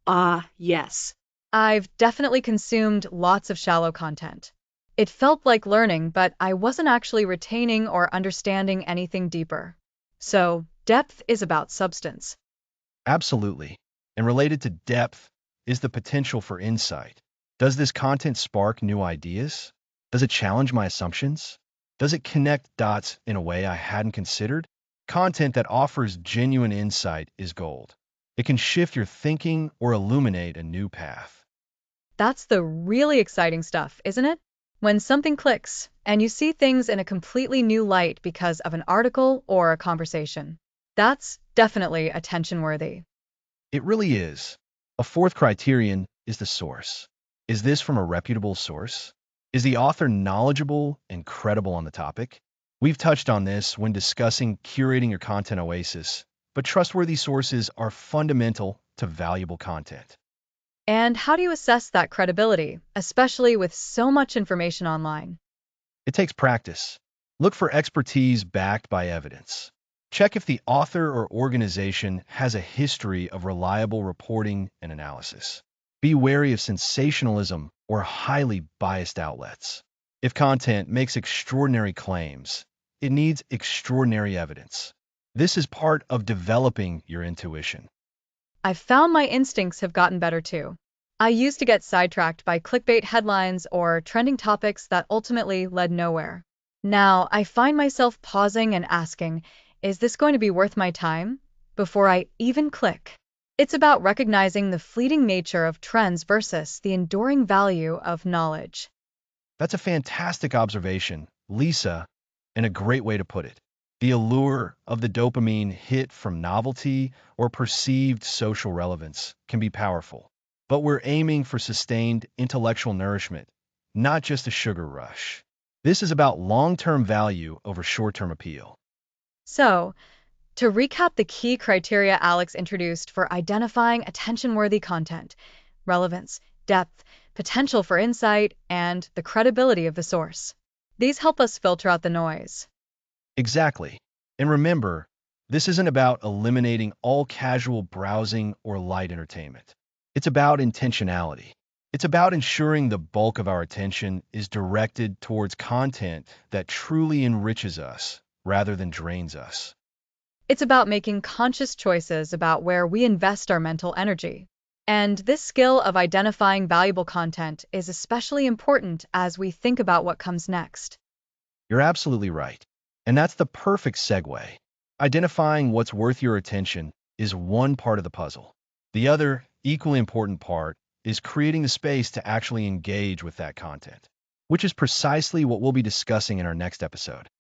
Ah, yes. I've definitely consumed lots of shallow content. It felt like learning, but I wasn't actually retaining or understanding anything deeper. So, depth is about substance. Absolutely. And related to depth is the potential for insight. Does this content spark new ideas? Does it challenge my assumptions? Does it connect dots in a way I hadn't considered? Content that offers genuine insight is gold. It can shift your thinking or illuminate a new path. That's the really exciting stuff, isn't it? When something clicks and you see things in a completely new light because of an article or a conversation. That's definitely attention worthy. It really is. A fourth criterion is the source. Is this from a reputable source? Is the author knowledgeable and credible on the topic? We've touched on this when discussing curating your content Oasis, but trustworthy sources are fundamental to valuable content. And how do you assess that credibility, especially with so much information online? It takes practice. Look for expertise backed by evidence. Check if the author or organization has a history of reliable reporting and analysis. Be wary of sensationalism or highly biased outlets. If content makes extraordinary claims, it needs extraordinary evidence. This is part of developing your intuition. I've found my instincts have gotten better too. I used to get sidetracked by clickbait headlines or trending topics that ultimately led nowhere. Now I find myself pausing and asking, is this going to be worth my time? Before I even click. It's about recognizing the fleeting nature of trends versus the enduring value of knowledge. That's a fantastic observation, Lisa, and a great way to put it. The allure of the dopamine hit from novelty or perceived social relevance can be powerful, but we're aiming for sustained intellectual nourishment, not just a sugar rush. This is about long-term value over short-term appeal. So, to recap the key criteria Alex introduced for identifying attention-worthy content, relevance, depth, potential for insight, and the credibility of the source. These help us filter out the noise. Exactly. And remember, this isn't about eliminating all casual browsing or light entertainment. It's about intentionality. It's about ensuring the bulk of our attention is directed towards content that truly enriches us rather than drains us. It's about making conscious choices about where we invest our mental energy. And this skill of identifying valuable content is especially important as we think about what comes next. You're absolutely right. And that's the perfect segue. Identifying what's worth your attention is one part of the puzzle. The other, equally important part, is creating the space to actually engage with that content, which is precisely what we'll be discussing in our next episode.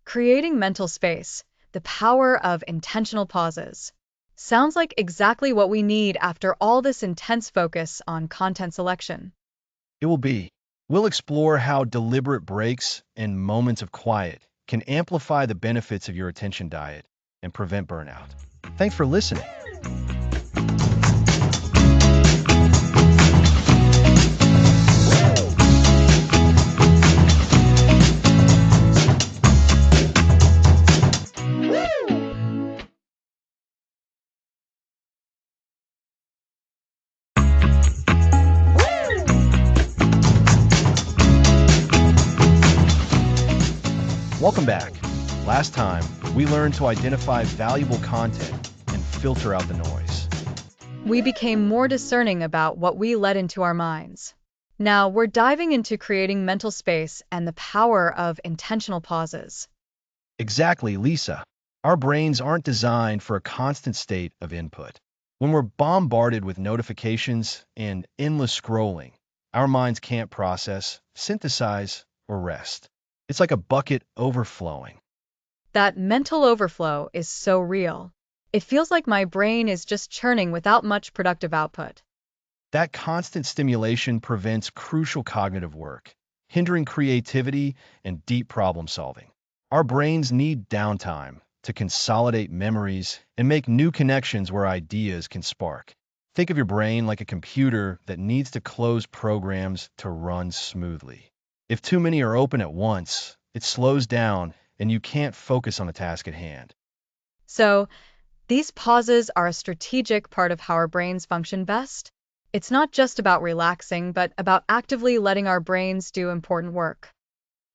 Creating mental space, the power of intentional pauses. Sounds like exactly what we need after all this intense focus on content selection. It will be. We'll explore how deliberate breaks and moments of quiet can amplify the benefits of your attention diet and prevent burnout. Thanks for listening. Welcome back. Last time, we learned to identify valuable content and filter out the noise. We became more discerning about what we let into our minds. Now we're diving into creating mental space and the power of intentional pauses. Exactly, Lisa. Our brains aren't designed for a constant state of input. When we're bombarded with notifications and endless scrolling, our minds can't process, synthesize, or rest. It's like a bucket overflowing. That mental overflow is so real. It feels like my brain is just churning without much productive output. That constant stimulation prevents crucial cognitive work, hindering creativity and deep problem solving. Our brains need downtime to consolidate memories and make new connections where ideas can spark. Think of your brain like a computer that needs to close programs to run smoothly. If too many are open at once, it slows down and you can't focus on the task at hand. So, these pauses are a strategic part of how our brains function best. It's not just about relaxing, but about actively letting our brains do important work.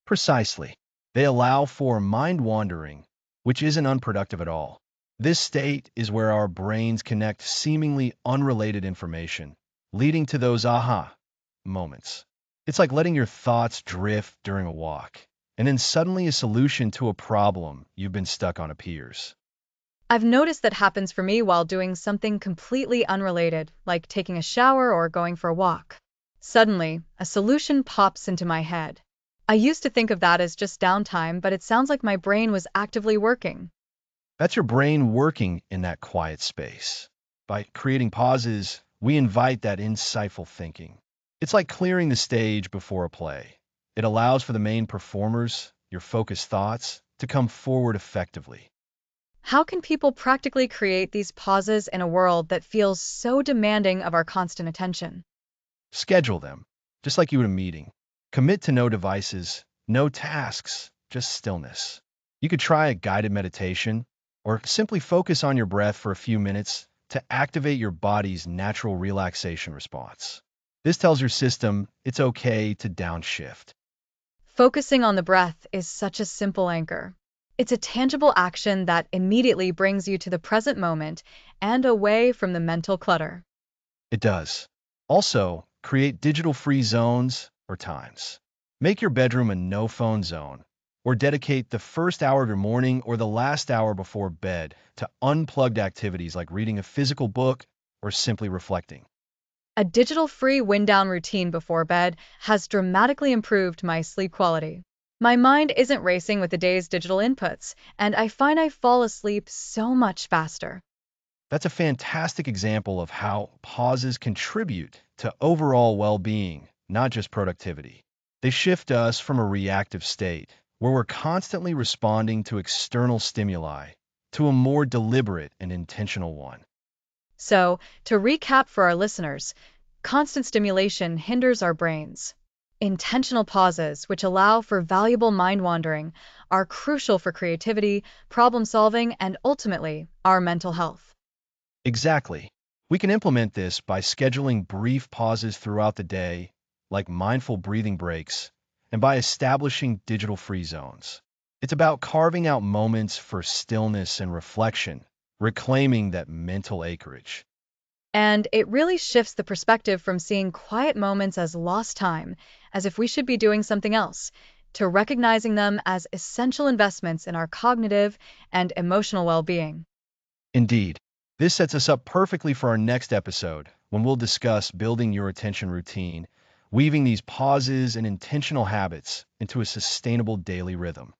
Precisely. They allow for mind wandering, which isn't unproductive at all. This state is where our brains connect seemingly unrelated information, leading to those aha moments. It's like letting your thoughts drift during a walk, and then suddenly a solution to a problem you've been stuck on appears. I've noticed that happens for me while doing something completely unrelated, like taking a shower or going for a walk. Suddenly, a solution pops into my head. I used to think of that as just downtime, but it sounds like my brain was actively working. That's your brain working in that quiet space. By creating pauses, we invite that insightful thinking. It's like clearing the stage before a play. It allows for the main performers, your focused thoughts, to come forward effectively. How can people practically create these pauses in a world that feels so demanding of our constant attention? Schedule them, just like you would a meeting. Commit to no devices, no tasks, just stillness. You could try a guided meditation, or simply focus on your breath for a few minutes to activate your body's natural relaxation response. This tells your system it's okay to downshift. Focusing on the breath is such a simple anchor. It's a tangible action that immediately brings you to the present moment and away from the mental clutter. It does. Also, create digital-free zones or times. Make your bedroom a no-phone zone, or dedicate the first hour of your morning or the last hour before bed to unplugged activities like reading a physical book or simply reflecting. A digital-free wind-down routine before bed has dramatically improved my sleep quality. My mind isn't racing with the day's digital inputs, and I find I fall asleep so much faster. That's a fantastic example of how pauses contribute to overall well-being, not just productivity. They shift us from a reactive state, where we're constantly responding to external stimuli, to a more deliberate and intentional one. So, to recap for our listeners, constant stimulation hinders our brains. Intentional pauses, which allow for valuable mind wandering, are crucial for creativity, problem solving, and ultimately, our mental health. Exactly. We can implement this by scheduling brief pauses throughout the day, like mindful breathing breaks, and by establishing digital-free zones. It's about carving out moments for stillness and reflection, reclaiming that mental acreage. And it really shifts the perspective from seeing quiet moments as lost time, as if we should be doing something else, to recognizing them as essential investments in our cognitive and emotional well-being. Indeed, this sets us up perfectly for our next episode when we'll discuss building your attention routine, weaving these pauses and intentional habits into a sustainable daily rhythm.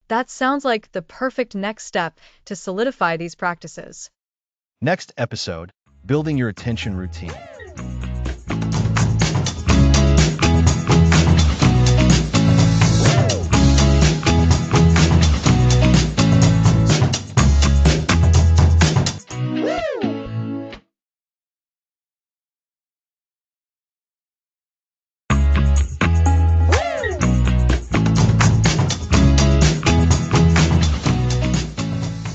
That sounds like the perfect next step to solidify these practices. Next episode, building your attention routine.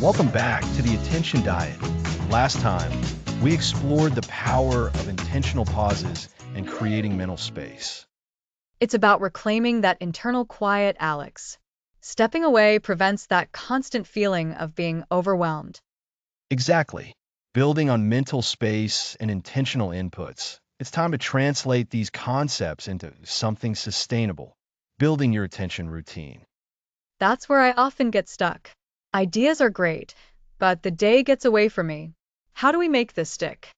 Welcome back to the Attention Diet. Last time, we explored the power of intentional pauses and creating mental space. It's about reclaiming that internal quiet, Alex. Stepping away prevents that constant feeling of being overwhelmed. Exactly. Building on mental space and intentional inputs, it's time to translate these concepts into something sustainable, building your attention routine. That's where I often get stuck. Ideas are great, but the day gets away from me. How do we make this stick?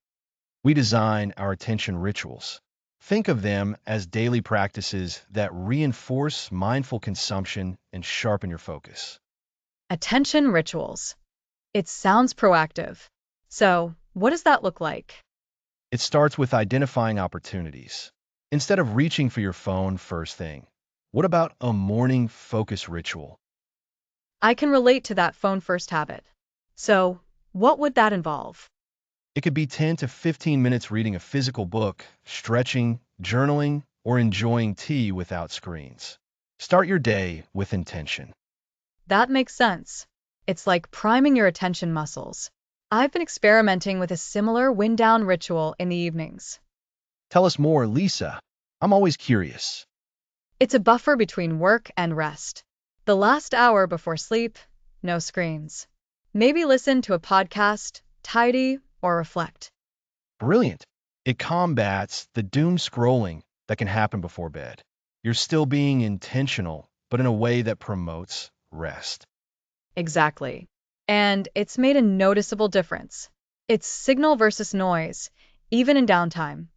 We design our attention rituals. Think of them as daily practices that reinforce mindful consumption and sharpen your focus. Attention rituals. It sounds proactive. So, what does that look like? It starts with identifying opportunities. Instead of reaching for your phone first thing, what about a morning focus ritual? I can relate to that phone first habit. So, what would that involve? It could be 10 to 15 minutes reading a physical book, stretching, journaling, or enjoying tea without screens. Start your day with intention. That makes sense. It's like priming your attention muscles. I've been experimenting with a similar wind down ritual in the evenings. Tell us more, Lisa. I'm always curious. It's a buffer between work and rest. The last hour before sleep, no screens. Maybe listen to a podcast, tidy, or reflect. Brilliant. It combats the doom scrolling that can happen before bed. You're still being intentional, but in a way that promotes rest. Exactly. And it's made a noticeable difference. It's signal versus noise, even in downtime.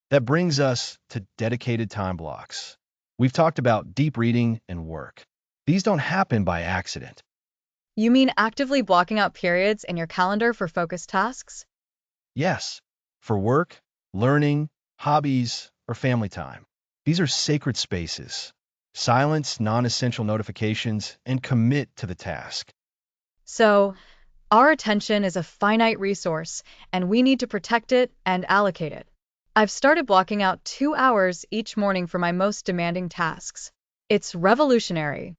That brings us to dedicated time blocks. We've talked about deep reading and work. These don't happen by accident. You mean actively blocking out periods in your calendar for focused tasks? Yes, for work, learning, hobbies, or family time. These are sacred spaces. Silence non-essential notifications and commit to the task. So, our attention is a finite resource, and we need to protect it and allocate it. I've started blocking out 2 hours each morning for my most demanding tasks. It's revolutionary.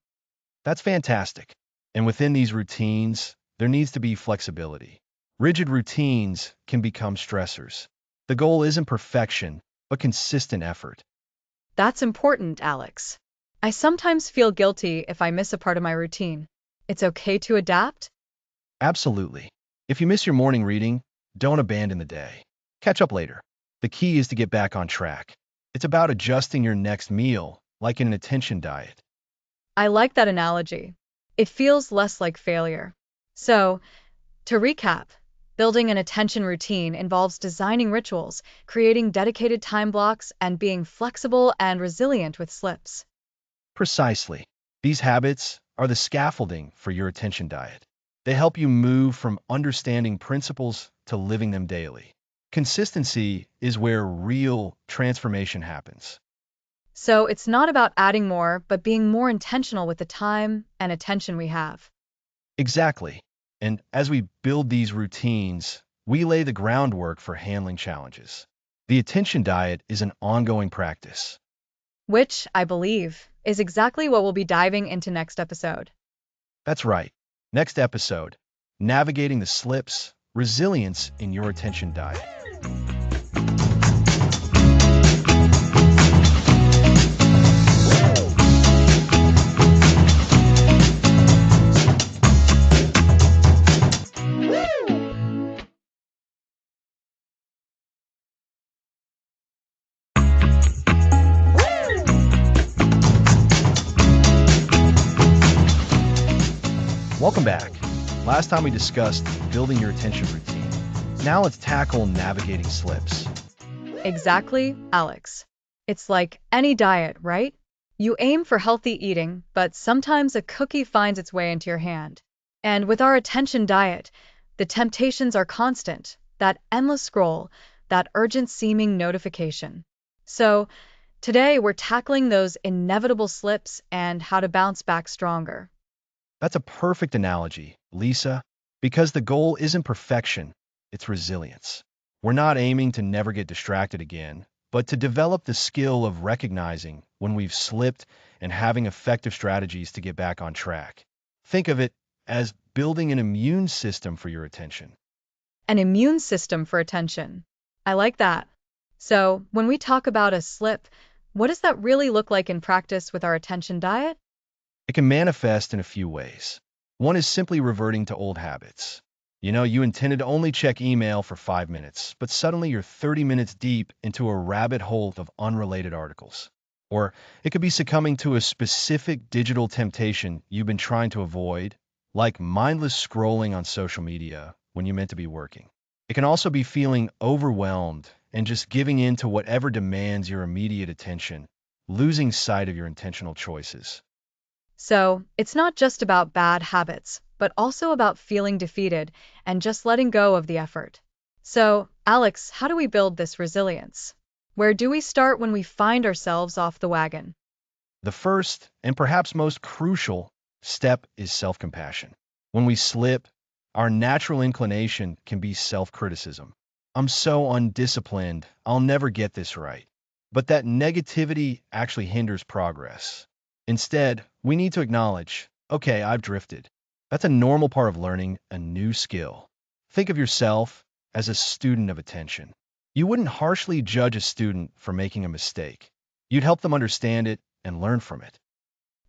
That's fantastic. And within these routines, there needs to be flexibility. Rigid routines can become stressors. The goal isn't perfection, but consistent effort. That's important, Alex. I sometimes feel guilty if I miss a part of my routine. It's okay to adapt? Absolutely. If you miss your morning reading, don't abandon the day. Catch up later. The key is to get back on track. It's about adjusting your next meal, like in an attention diet. I like that analogy. It feels less like failure. So, to recap, building an attention routine involves designing rituals, creating dedicated time blocks, and being flexible and resilient with slips. Precisely. These habits are the scaffolding for your attention diet. They help you move from understanding principles to living them daily. Consistency is where real transformation happens. So, it's not about adding more, but being more intentional with the time and attention we have. Exactly. And as we build these routines, we lay the groundwork for handling challenges. The attention diet is an ongoing practice. Which, I believe, is exactly what we'll be diving into next episode. That's right. Next episode, navigating the slips, resilience in your attention diet. Last time we discussed building your attention routine. Now let's tackle navigating slips. Exactly, Alex. It's like any diet, right? You aim for healthy eating, but sometimes a cookie finds its way into your hand. And with our attention diet, the temptations are constant, that endless scroll, that urgent seeming notification. So, today we're tackling those inevitable slips and how to bounce back stronger. That's a perfect analogy, Lisa, because the goal isn't perfection, it's resilience. We're not aiming to never get distracted again, but to develop the skill of recognizing when we've slipped and having effective strategies to get back on track. Think of it as building an immune system for your attention. An immune system for attention. I like that. So, when we talk about a slip, what does that really look like in practice with our attention diet? It can manifest in a few ways. One is simply reverting to old habits. You intended to only check email for 5 minutes, but suddenly you're 30 minutes deep into a rabbit hole of unrelated articles. Or it could be succumbing to a specific digital temptation you've been trying to avoid, like mindless scrolling on social media when you meant to be working. It can also be feeling overwhelmed and just giving in to whatever demands your immediate attention, losing sight of your intentional choices. So, it's not just about bad habits, but also about feeling defeated and just letting go of the effort. So, Alex, how do we build this resilience? Where do we start when we find ourselves off the wagon? The first, and perhaps most crucial, step is self-compassion. When we slip, our natural inclination can be self-criticism. I'm so undisciplined, I'll never get this right. But that negativity actually hinders progress. Instead, we need to acknowledge, okay, I've drifted. That's a normal part of learning a new skill. Think of yourself as a student of attention. You wouldn't harshly judge a student for making a mistake. You'd help them understand it and learn from it.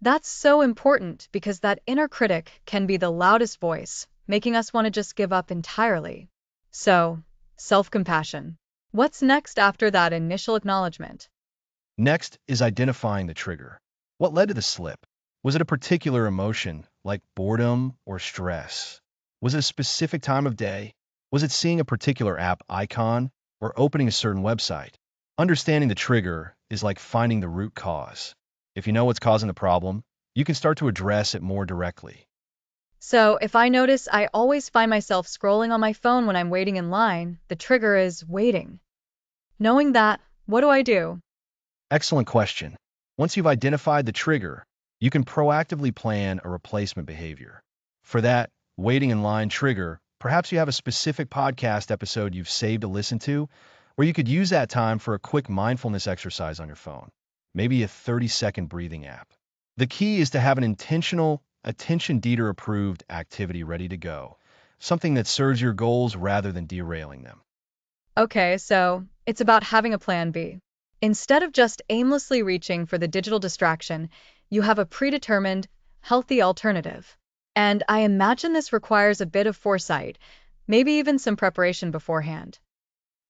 That's so important because that inner critic can be the loudest voice, making us want to just give up entirely. So, self-compassion. What's next after that initial acknowledgement? Next is identifying the trigger. What led to the slip? Was it a particular emotion, like boredom or stress? Was it a specific time of day? Was it seeing a particular app icon or opening a certain website? Understanding the trigger is like finding the root cause. If you know what's causing the problem, you can start to address it more directly. So, if I notice I always find myself scrolling on my phone when I'm waiting in line, the trigger is waiting. Knowing that, what do I do? Excellent question. Once you've identified the trigger, you can proactively plan a replacement behavior. For that waiting in line trigger, perhaps you have a specific podcast episode you've saved to listen to, or you could use that time for a quick mindfulness exercise on your phone, maybe a 30-second breathing app. The key is to have an intentional, attention deter approved activity ready to go, something that serves your goals rather than derailing them. Okay, so it's about having a plan B. Instead of just aimlessly reaching for the digital distraction, you have a predetermined, healthy alternative. And I imagine this requires a bit of foresight, maybe even some preparation beforehand.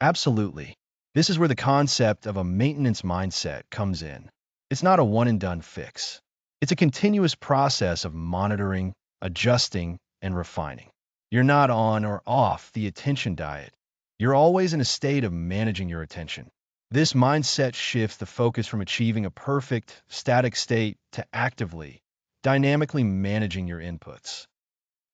Absolutely. This is where the concept of a maintenance mindset comes in. It's not a one-and-done fix. It's a continuous process of monitoring, adjusting, and refining. You're not on or off the attention diet. You're always in a state of managing your attention. This mindset shifts the focus from achieving a perfect, static state to actively, dynamically managing your inputs.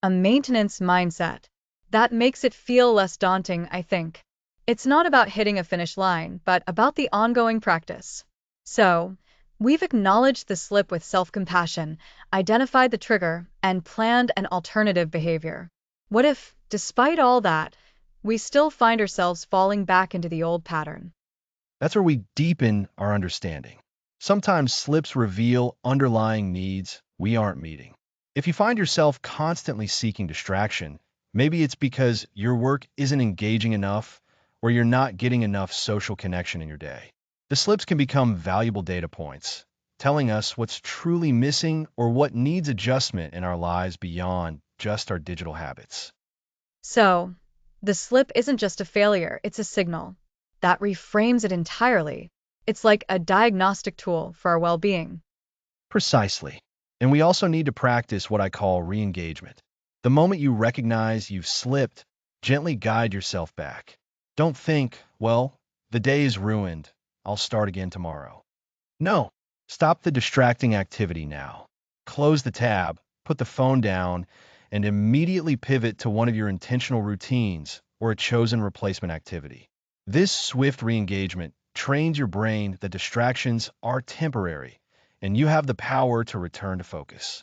A maintenance mindset. That makes it feel less daunting, I think. It's not about hitting a finish line, but about the ongoing practice. So, we've acknowledged the slip with self-compassion, identified the trigger, and planned an alternative behavior. What if, despite all that, we still find ourselves falling back into the old pattern? That's where we deepen our understanding. Sometimes slips reveal underlying needs we aren't meeting. If you find yourself constantly seeking distraction, maybe it's because your work isn't engaging enough or you're not getting enough social connection in your day. The slips can become valuable data points, telling us what's truly missing or what needs adjustment in our lives beyond just our digital habits. So, the slip isn't just a failure, it's a signal. That reframes it entirely. It's like a diagnostic tool for our well-being. Precisely. And we also need to practice what I call re-engagement. The moment you recognize you've slipped, gently guide yourself back. Don't think, well, the day is ruined. I'll start again tomorrow. No, stop the distracting activity now. Close the tab, put the phone down, and immediately pivot to one of your intentional routines or a chosen replacement activity. This swift re-engagement trains your brain that distractions are temporary, and you have the power to return to focus.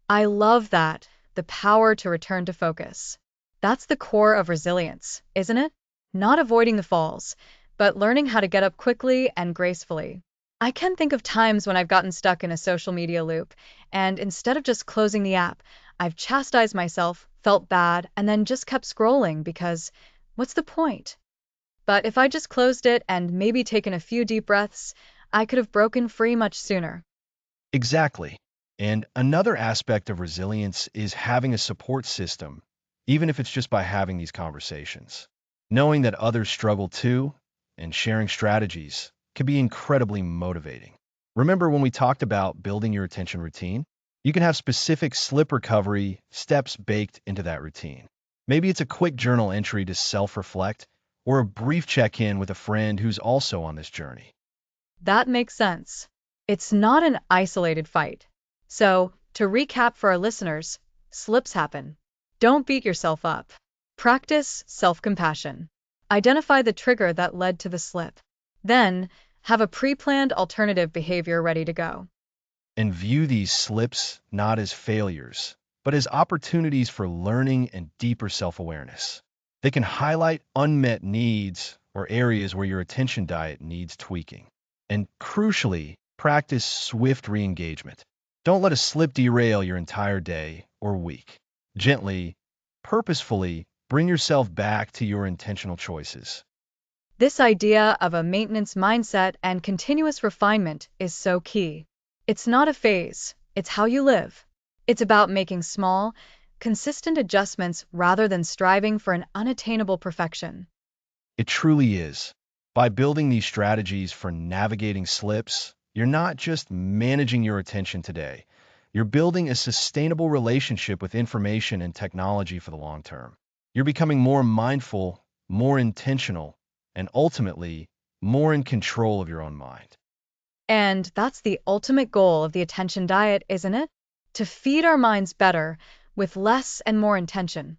I love that. The power to return to focus. That's the core of resilience, isn't it? Not avoiding the falls, but learning how to get up quickly and gracefully. I can think of times when I've gotten stuck in a social media loop, and instead of just closing the app, I've chastised myself, felt bad, and then just kept scrolling because what's the point? But if I just closed it and maybe taken a few deep breaths, I could have broken free much sooner. Exactly. And another aspect of resilience is having a support system, even if it's just by having these conversations. Knowing that others struggle too and sharing strategies can be incredibly motivating. Remember when we talked about building your attention routine? You can have specific slip recovery steps baked into that routine. Maybe it's a quick journal entry to self-reflect or a brief check-in with a friend who's also on this journey. That makes sense. It's not an isolated fight. So, to recap for our listeners, slips happen. Don't beat yourself up. Practice self-compassion. Identify the trigger that led to the slip. Then, have a pre-planned alternative behavior ready to go. And view these slips not as failures, but as opportunities for learning and deeper self-awareness. They can highlight unmet needs or areas where your attention diet needs tweaking. And crucially, practice swift re-engagement. Don't let a slip derail your entire day or week. Gently, purposefully bring yourself back to your intentional choices. This idea of a maintenance mindset and continuous refinement is so key. It's not a phase, it's how you live. It's about making small, consistent adjustments rather than striving for an unattainable perfection. It truly is. By building these strategies for navigating slips, you're not just managing your attention today, you're building a sustainable relationship with information and technology for the long term. You're becoming more mindful, more intentional, and ultimately, more in control of your own mind. And that's the ultimate goal of the attention diet, isn't it? To feed our minds better with less and more intention.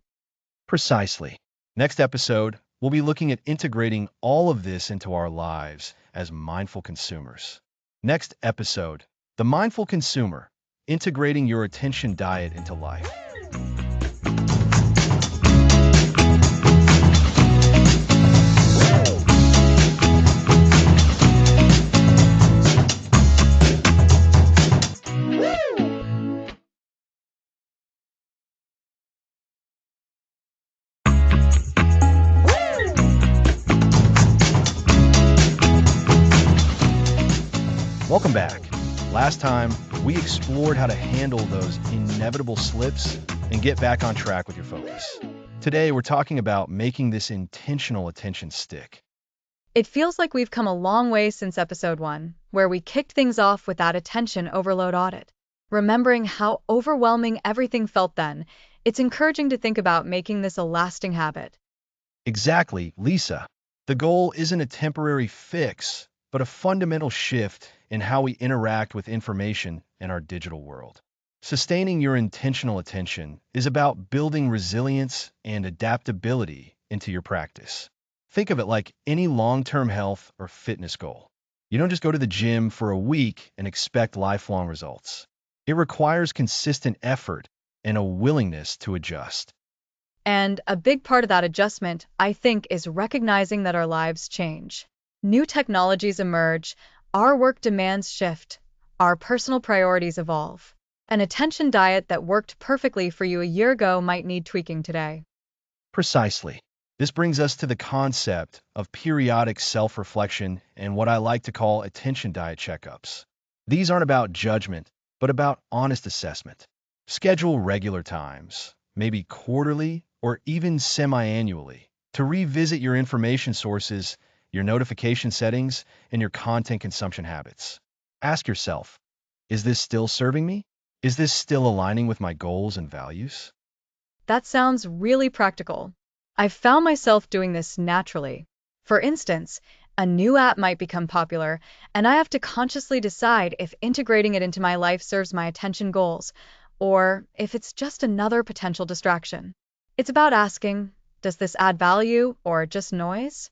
Precisely. Next episode, we'll be looking at integrating all of this into our lives as mindful consumers. Next episode, The Mindful Consumer, integrating your attention diet into life. Welcome back. Last time, we explored how to handle those inevitable slips and get back on track with your focus. Today, we're talking about making this intentional attention stick. It feels like we've come a long way since episode 1, where we kicked things off with that attention overload audit. Remembering how overwhelming everything felt then, it's encouraging to think about making this a lasting habit. Exactly, Lisa. The goal isn't a temporary fix, but a fundamental shift in how we interact with information in our digital world. Sustaining your intentional attention is about building resilience and adaptability into your practice. Think of it like any long-term health or fitness goal. You don't just go to the gym for a week and expect lifelong results. It requires consistent effort and a willingness to adjust. And a big part of that adjustment, I think, is recognizing that our lives change. New technologies emerge, our work demands shift, our personal priorities evolve. An attention diet that worked perfectly for you a year ago might need tweaking today. Precisely. This brings us to the concept of periodic self-reflection and what I like to call attention diet checkups. These aren't about judgment, but about honest assessment. Schedule regular times, maybe quarterly or even semi-annually, to revisit your information sources, your notification settings, and your content consumption habits. Ask yourself, is this still serving me? Is this still aligning with my goals and values? That sounds really practical. I've found myself doing this naturally. For instance, a new app might become popular, and I have to consciously decide if integrating it into my life serves my attention goals, or if it's just another potential distraction. It's about asking, does this add value or just noise?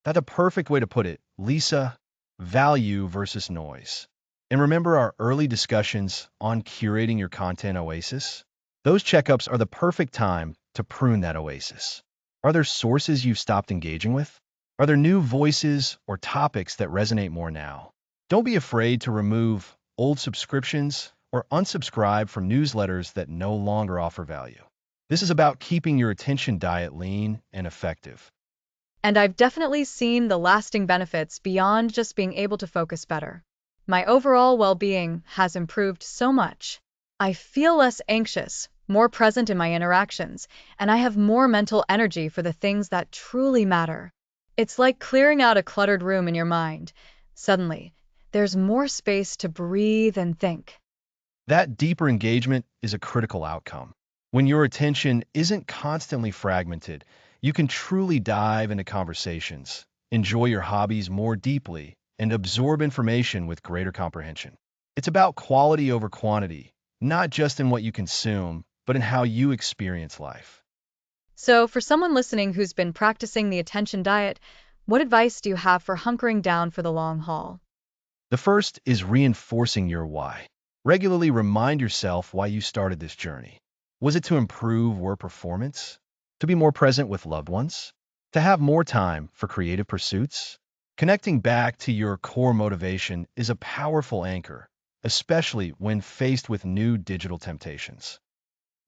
That's a perfect way to put it, Lisa. Value versus noise. And remember our early discussions on curating your content oasis? Those checkups are the perfect time to prune that oasis. Are there sources you've stopped engaging with? Are there new voices or topics that resonate more now? Don't be afraid to remove old subscriptions or unsubscribe from newsletters that no longer offer value. This is about keeping your attention diet lean and effective. And I've definitely seen the lasting benefits beyond just being able to focus better. My overall well-being has improved so much. I feel less anxious, more present in my interactions, and I have more mental energy for the things that truly matter. It's like clearing out a cluttered room in your mind. Suddenly, there's more space to breathe and think. That deeper engagement is a critical outcome. When your attention isn't constantly fragmented, you can truly dive into conversations, enjoy your hobbies more deeply, and absorb information with greater comprehension. It's about quality over quantity, not just in what you consume, but in how you experience life. So, for someone listening who's been practicing the attention diet, what advice do you have for hunkering down for the long haul? The first is reinforcing your why. Regularly remind yourself why you started this journey. Was it to improve work performance? To be more present with loved ones? To have more time for creative pursuits? Connecting back to your core motivation is a powerful anchor, especially when faced with new digital temptations.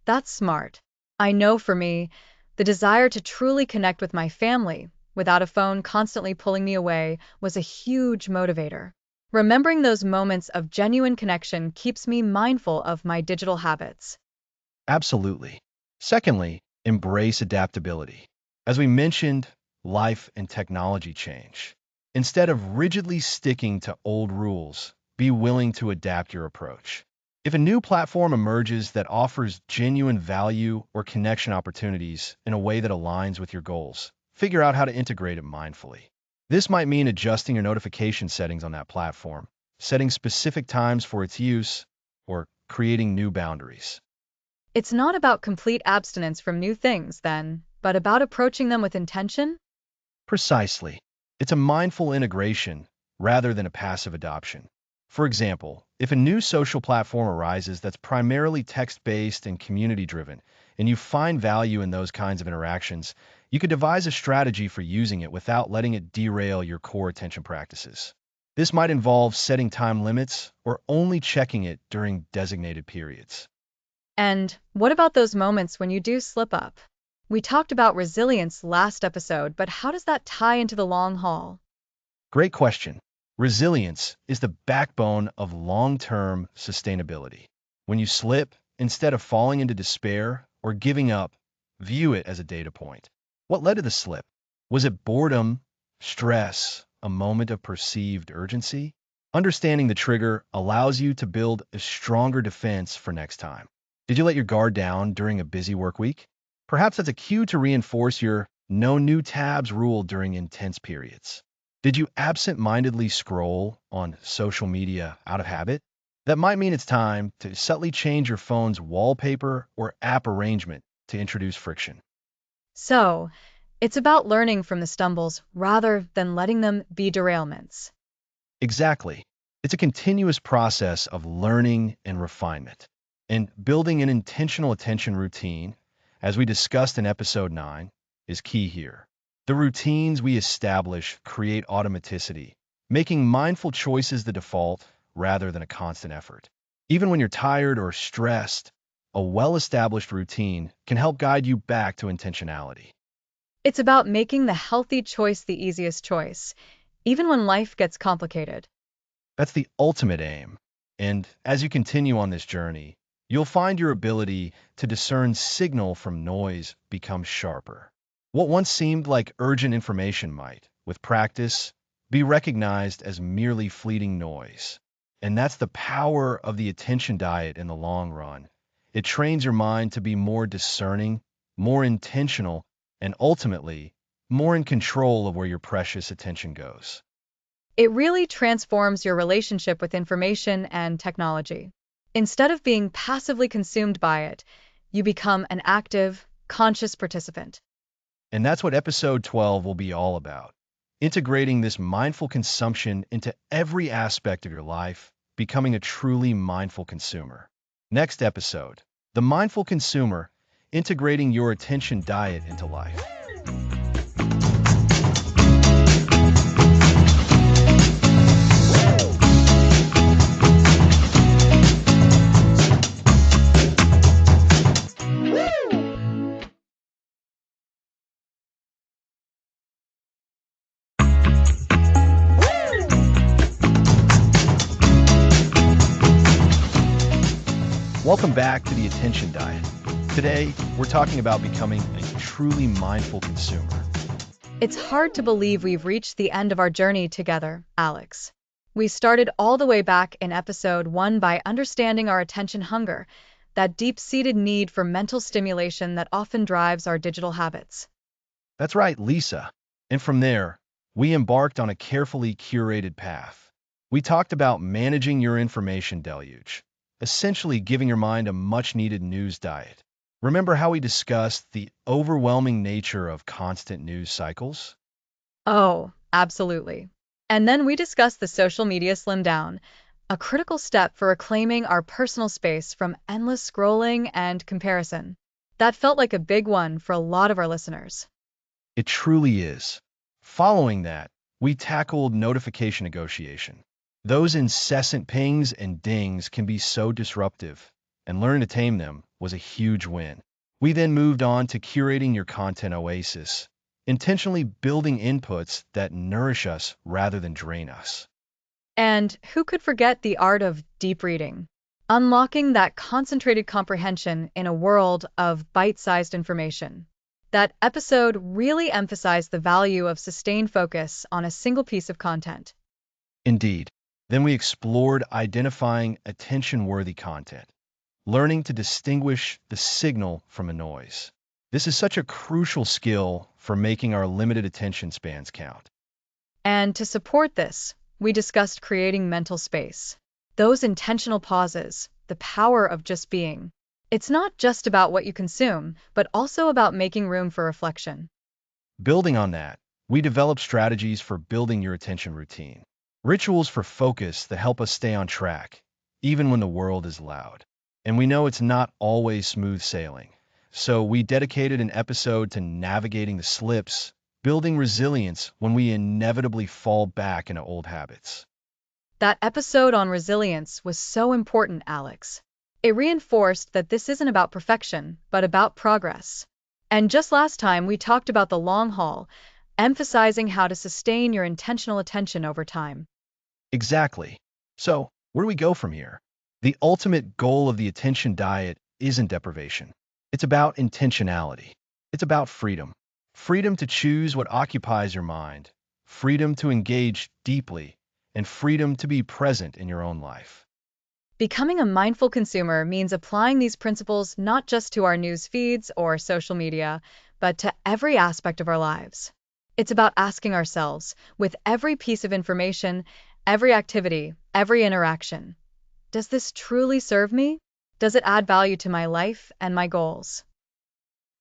That's smart. I know for me, the desire to truly connect with my family without a phone constantly pulling me away was a huge motivator. Remembering those moments of genuine connection keeps me mindful of my digital habits. Absolutely. Secondly, embrace adaptability. As we mentioned, life and technology change. Instead of rigidly sticking to old rules, be willing to adapt your approach. If a new platform emerges that offers genuine value or connection opportunities in a way that aligns with your goals, figure out how to integrate it mindfully. This might mean adjusting your notification settings on that platform, setting specific times for its use, or creating new boundaries. It's not about complete abstinence from new things, then, but about approaching them with intention? Precisely. It's a mindful integration rather than a passive adoption. For example, if a new social platform arises that's primarily text-based and community-driven, and you find value in those kinds of interactions, you could devise a strategy for using it without letting it derail your core attention practices. This might involve setting time limits or only checking it during designated periods. And what about those moments when you do slip up? We talked about resilience last episode, but how does that tie into the long haul? Great question. Resilience is the backbone of long-term sustainability. When you slip, instead of falling into despair or giving up, view it as a data point. What led to the slip? Was it boredom, stress, a moment of perceived urgency? Understanding the trigger allows you to build a stronger defense for next time. Did you let your guard down during a busy work week? Perhaps that's a cue to reinforce your no new tabs rule during intense periods. Did you absent-mindedly scroll on social media out of habit? That might mean it's time to subtly change your phone's wallpaper or app arrangement to introduce friction. So, it's about learning from the stumbles rather than letting them be derailments. Exactly. It's a continuous process of learning and refinement. And building an intentional attention routine, as we discussed in episode 9, is key here. The routines we establish create automaticity, making mindful choices the default rather than a constant effort. Even when you're tired or stressed, a well-established routine can help guide you back to intentionality. It's about making the healthy choice the easiest choice, even when life gets complicated. That's the ultimate aim. And as you continue on this journey, you'll find your ability to discern signal from noise become sharper. What once seemed like urgent information might, with practice, be recognized as merely fleeting noise. And that's the power of the attention diet in the long run. It trains your mind to be more discerning, more intentional, and ultimately, more in control of where your precious attention goes. It really transforms your relationship with information and technology. Instead of being passively consumed by it, you become an active, conscious participant. And that's what episode 12 will be all about. Integrating this mindful consumption into every aspect of your life, becoming a truly mindful consumer. Next episode, The Mindful Consumer, integrating your attention diet into life. Welcome back to the Attention Diet. Today, we're talking about becoming a truly mindful consumer. It's hard to believe we've reached the end of our journey together, Alex. We started all the way back in episode 1 by understanding our attention hunger, that deep-seated need for mental stimulation that often drives our digital habits. That's right, Lisa. And from there, we embarked on a carefully curated path. We talked about managing your information deluge, essentially giving your mind a much-needed news diet. Remember how we discussed the overwhelming nature of constant news cycles? Oh, absolutely. And then we discussed the social media slim down, a critical step for reclaiming our personal space from endless scrolling and comparison. That felt like a big one for a lot of our listeners. It truly is. Following that, we tackled notification negotiation. Those incessant pings and dings can be so disruptive, and learning to tame them was a huge win. We then moved on to curating your content oasis, intentionally building inputs that nourish us rather than drain us. And who could forget the art of deep reading? Unlocking that concentrated comprehension in a world of bite-sized information. That episode really emphasized the value of sustained focus on a single piece of content. Indeed. Then we explored identifying attention-worthy content, learning to distinguish the signal from a noise. This is such a crucial skill for making our limited attention spans count. And to support this, we discussed creating mental space. Those intentional pauses, the power of just being. It's not just about what you consume, but also about making room for reflection. Building on that, we developed strategies for building your attention routine. Rituals for focus that help us stay on track, even when the world is loud. And we know it's not always smooth sailing. So we dedicated an episode to navigating the slips, building resilience when we inevitably fall back into old habits. That episode on resilience was so important, Alex. It reinforced that this isn't about perfection, but about progress. And just last time, we talked about the long haul, emphasizing how to sustain your intentional attention over time. Exactly. So, where do we go from here? The ultimate goal of the attention diet isn't deprivation. It's about intentionality. It's about freedom. Freedom to choose what occupies your mind, freedom to engage deeply, and freedom to be present in your own life. Becoming a mindful consumer means applying these principles not just to our news feeds or social media, but to every aspect of our lives. It's about asking ourselves, with every piece of information, every activity, every interaction, does this truly serve me? Does it add value to my life and my goals?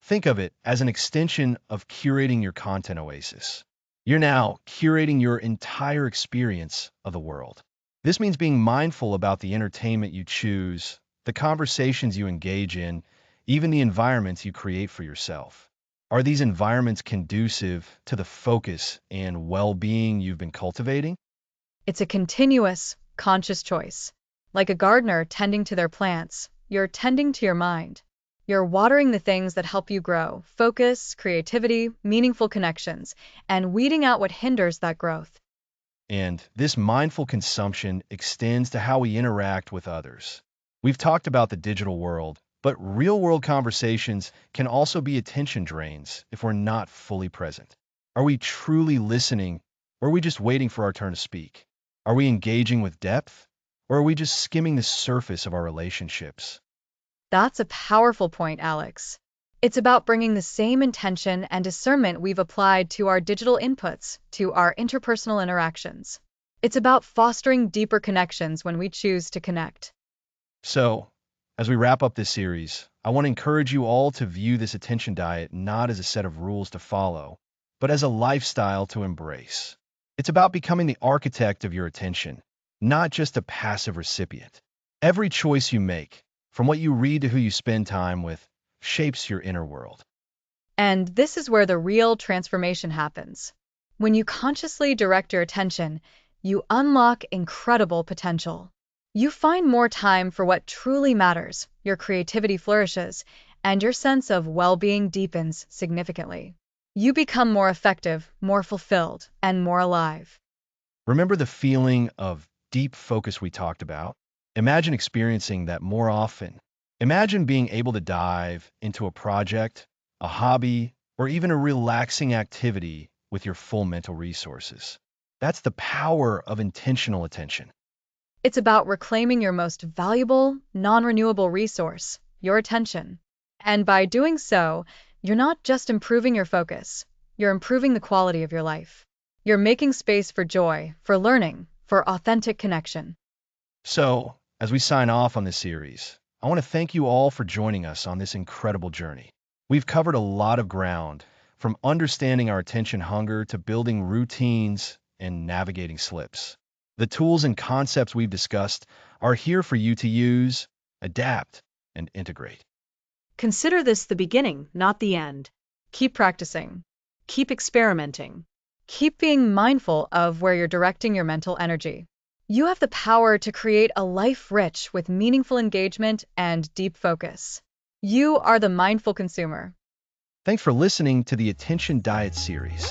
Think of it as an extension of curating your content oasis. You're now curating your entire experience of the world. This means being mindful about the entertainment you choose, the conversations you engage in, even the environments you create for yourself. Are these environments conducive to the focus and well-being you've been cultivating? It's a continuous, conscious choice. Like a gardener tending to their plants, you're tending to your mind. You're watering the things that help you grow, focus, creativity, meaningful connections, and weeding out what hinders that growth. And this mindful consumption extends to how we interact with others. We've talked about the digital world, but real-world conversations can also be attention drains if we're not fully present. Are we truly listening, or are we just waiting for our turn to speak? Are we engaging with depth, or are we just skimming the surface of our relationships? That's a powerful point, Alex. It's about bringing the same intention and discernment we've applied to our digital inputs, to our interpersonal interactions. It's about fostering deeper connections when we choose to connect. So, as we wrap up this series, I want to encourage you all to view this attention diet not as a set of rules to follow, but as a lifestyle to embrace. It's about becoming the architect of your attention, not just a passive recipient. Every choice you make, from what you read to who you spend time with, shapes your inner world. And this is where the real transformation happens. When you consciously direct your attention, you unlock incredible potential. You find more time for what truly matters, your creativity flourishes, and your sense of well-being deepens significantly. You become more effective, more fulfilled, and more alive. Remember the feeling of deep focus we talked about? Imagine experiencing that more often. Imagine being able to dive into a project, a hobby, or even a relaxing activity with your full mental resources. That's the power of intentional attention. It's about reclaiming your most valuable, non-renewable resource, your attention. And by doing so, you're not just improving your focus, you're improving the quality of your life. You're making space for joy, for learning, for authentic connection. So, as we sign off on this series, I want to thank you all for joining us on this incredible journey. We've covered a lot of ground, from understanding our attention hunger to building routines and navigating slips. The tools and concepts we've discussed are here for you to use, adapt, and integrate. Consider this the beginning, not the end. Keep practicing. Keep experimenting. Keep being mindful of where you're directing your mental energy. You have the power to create a life rich with meaningful engagement and deep focus. You are the mindful consumer. Thanks for listening to the Attention Diet series.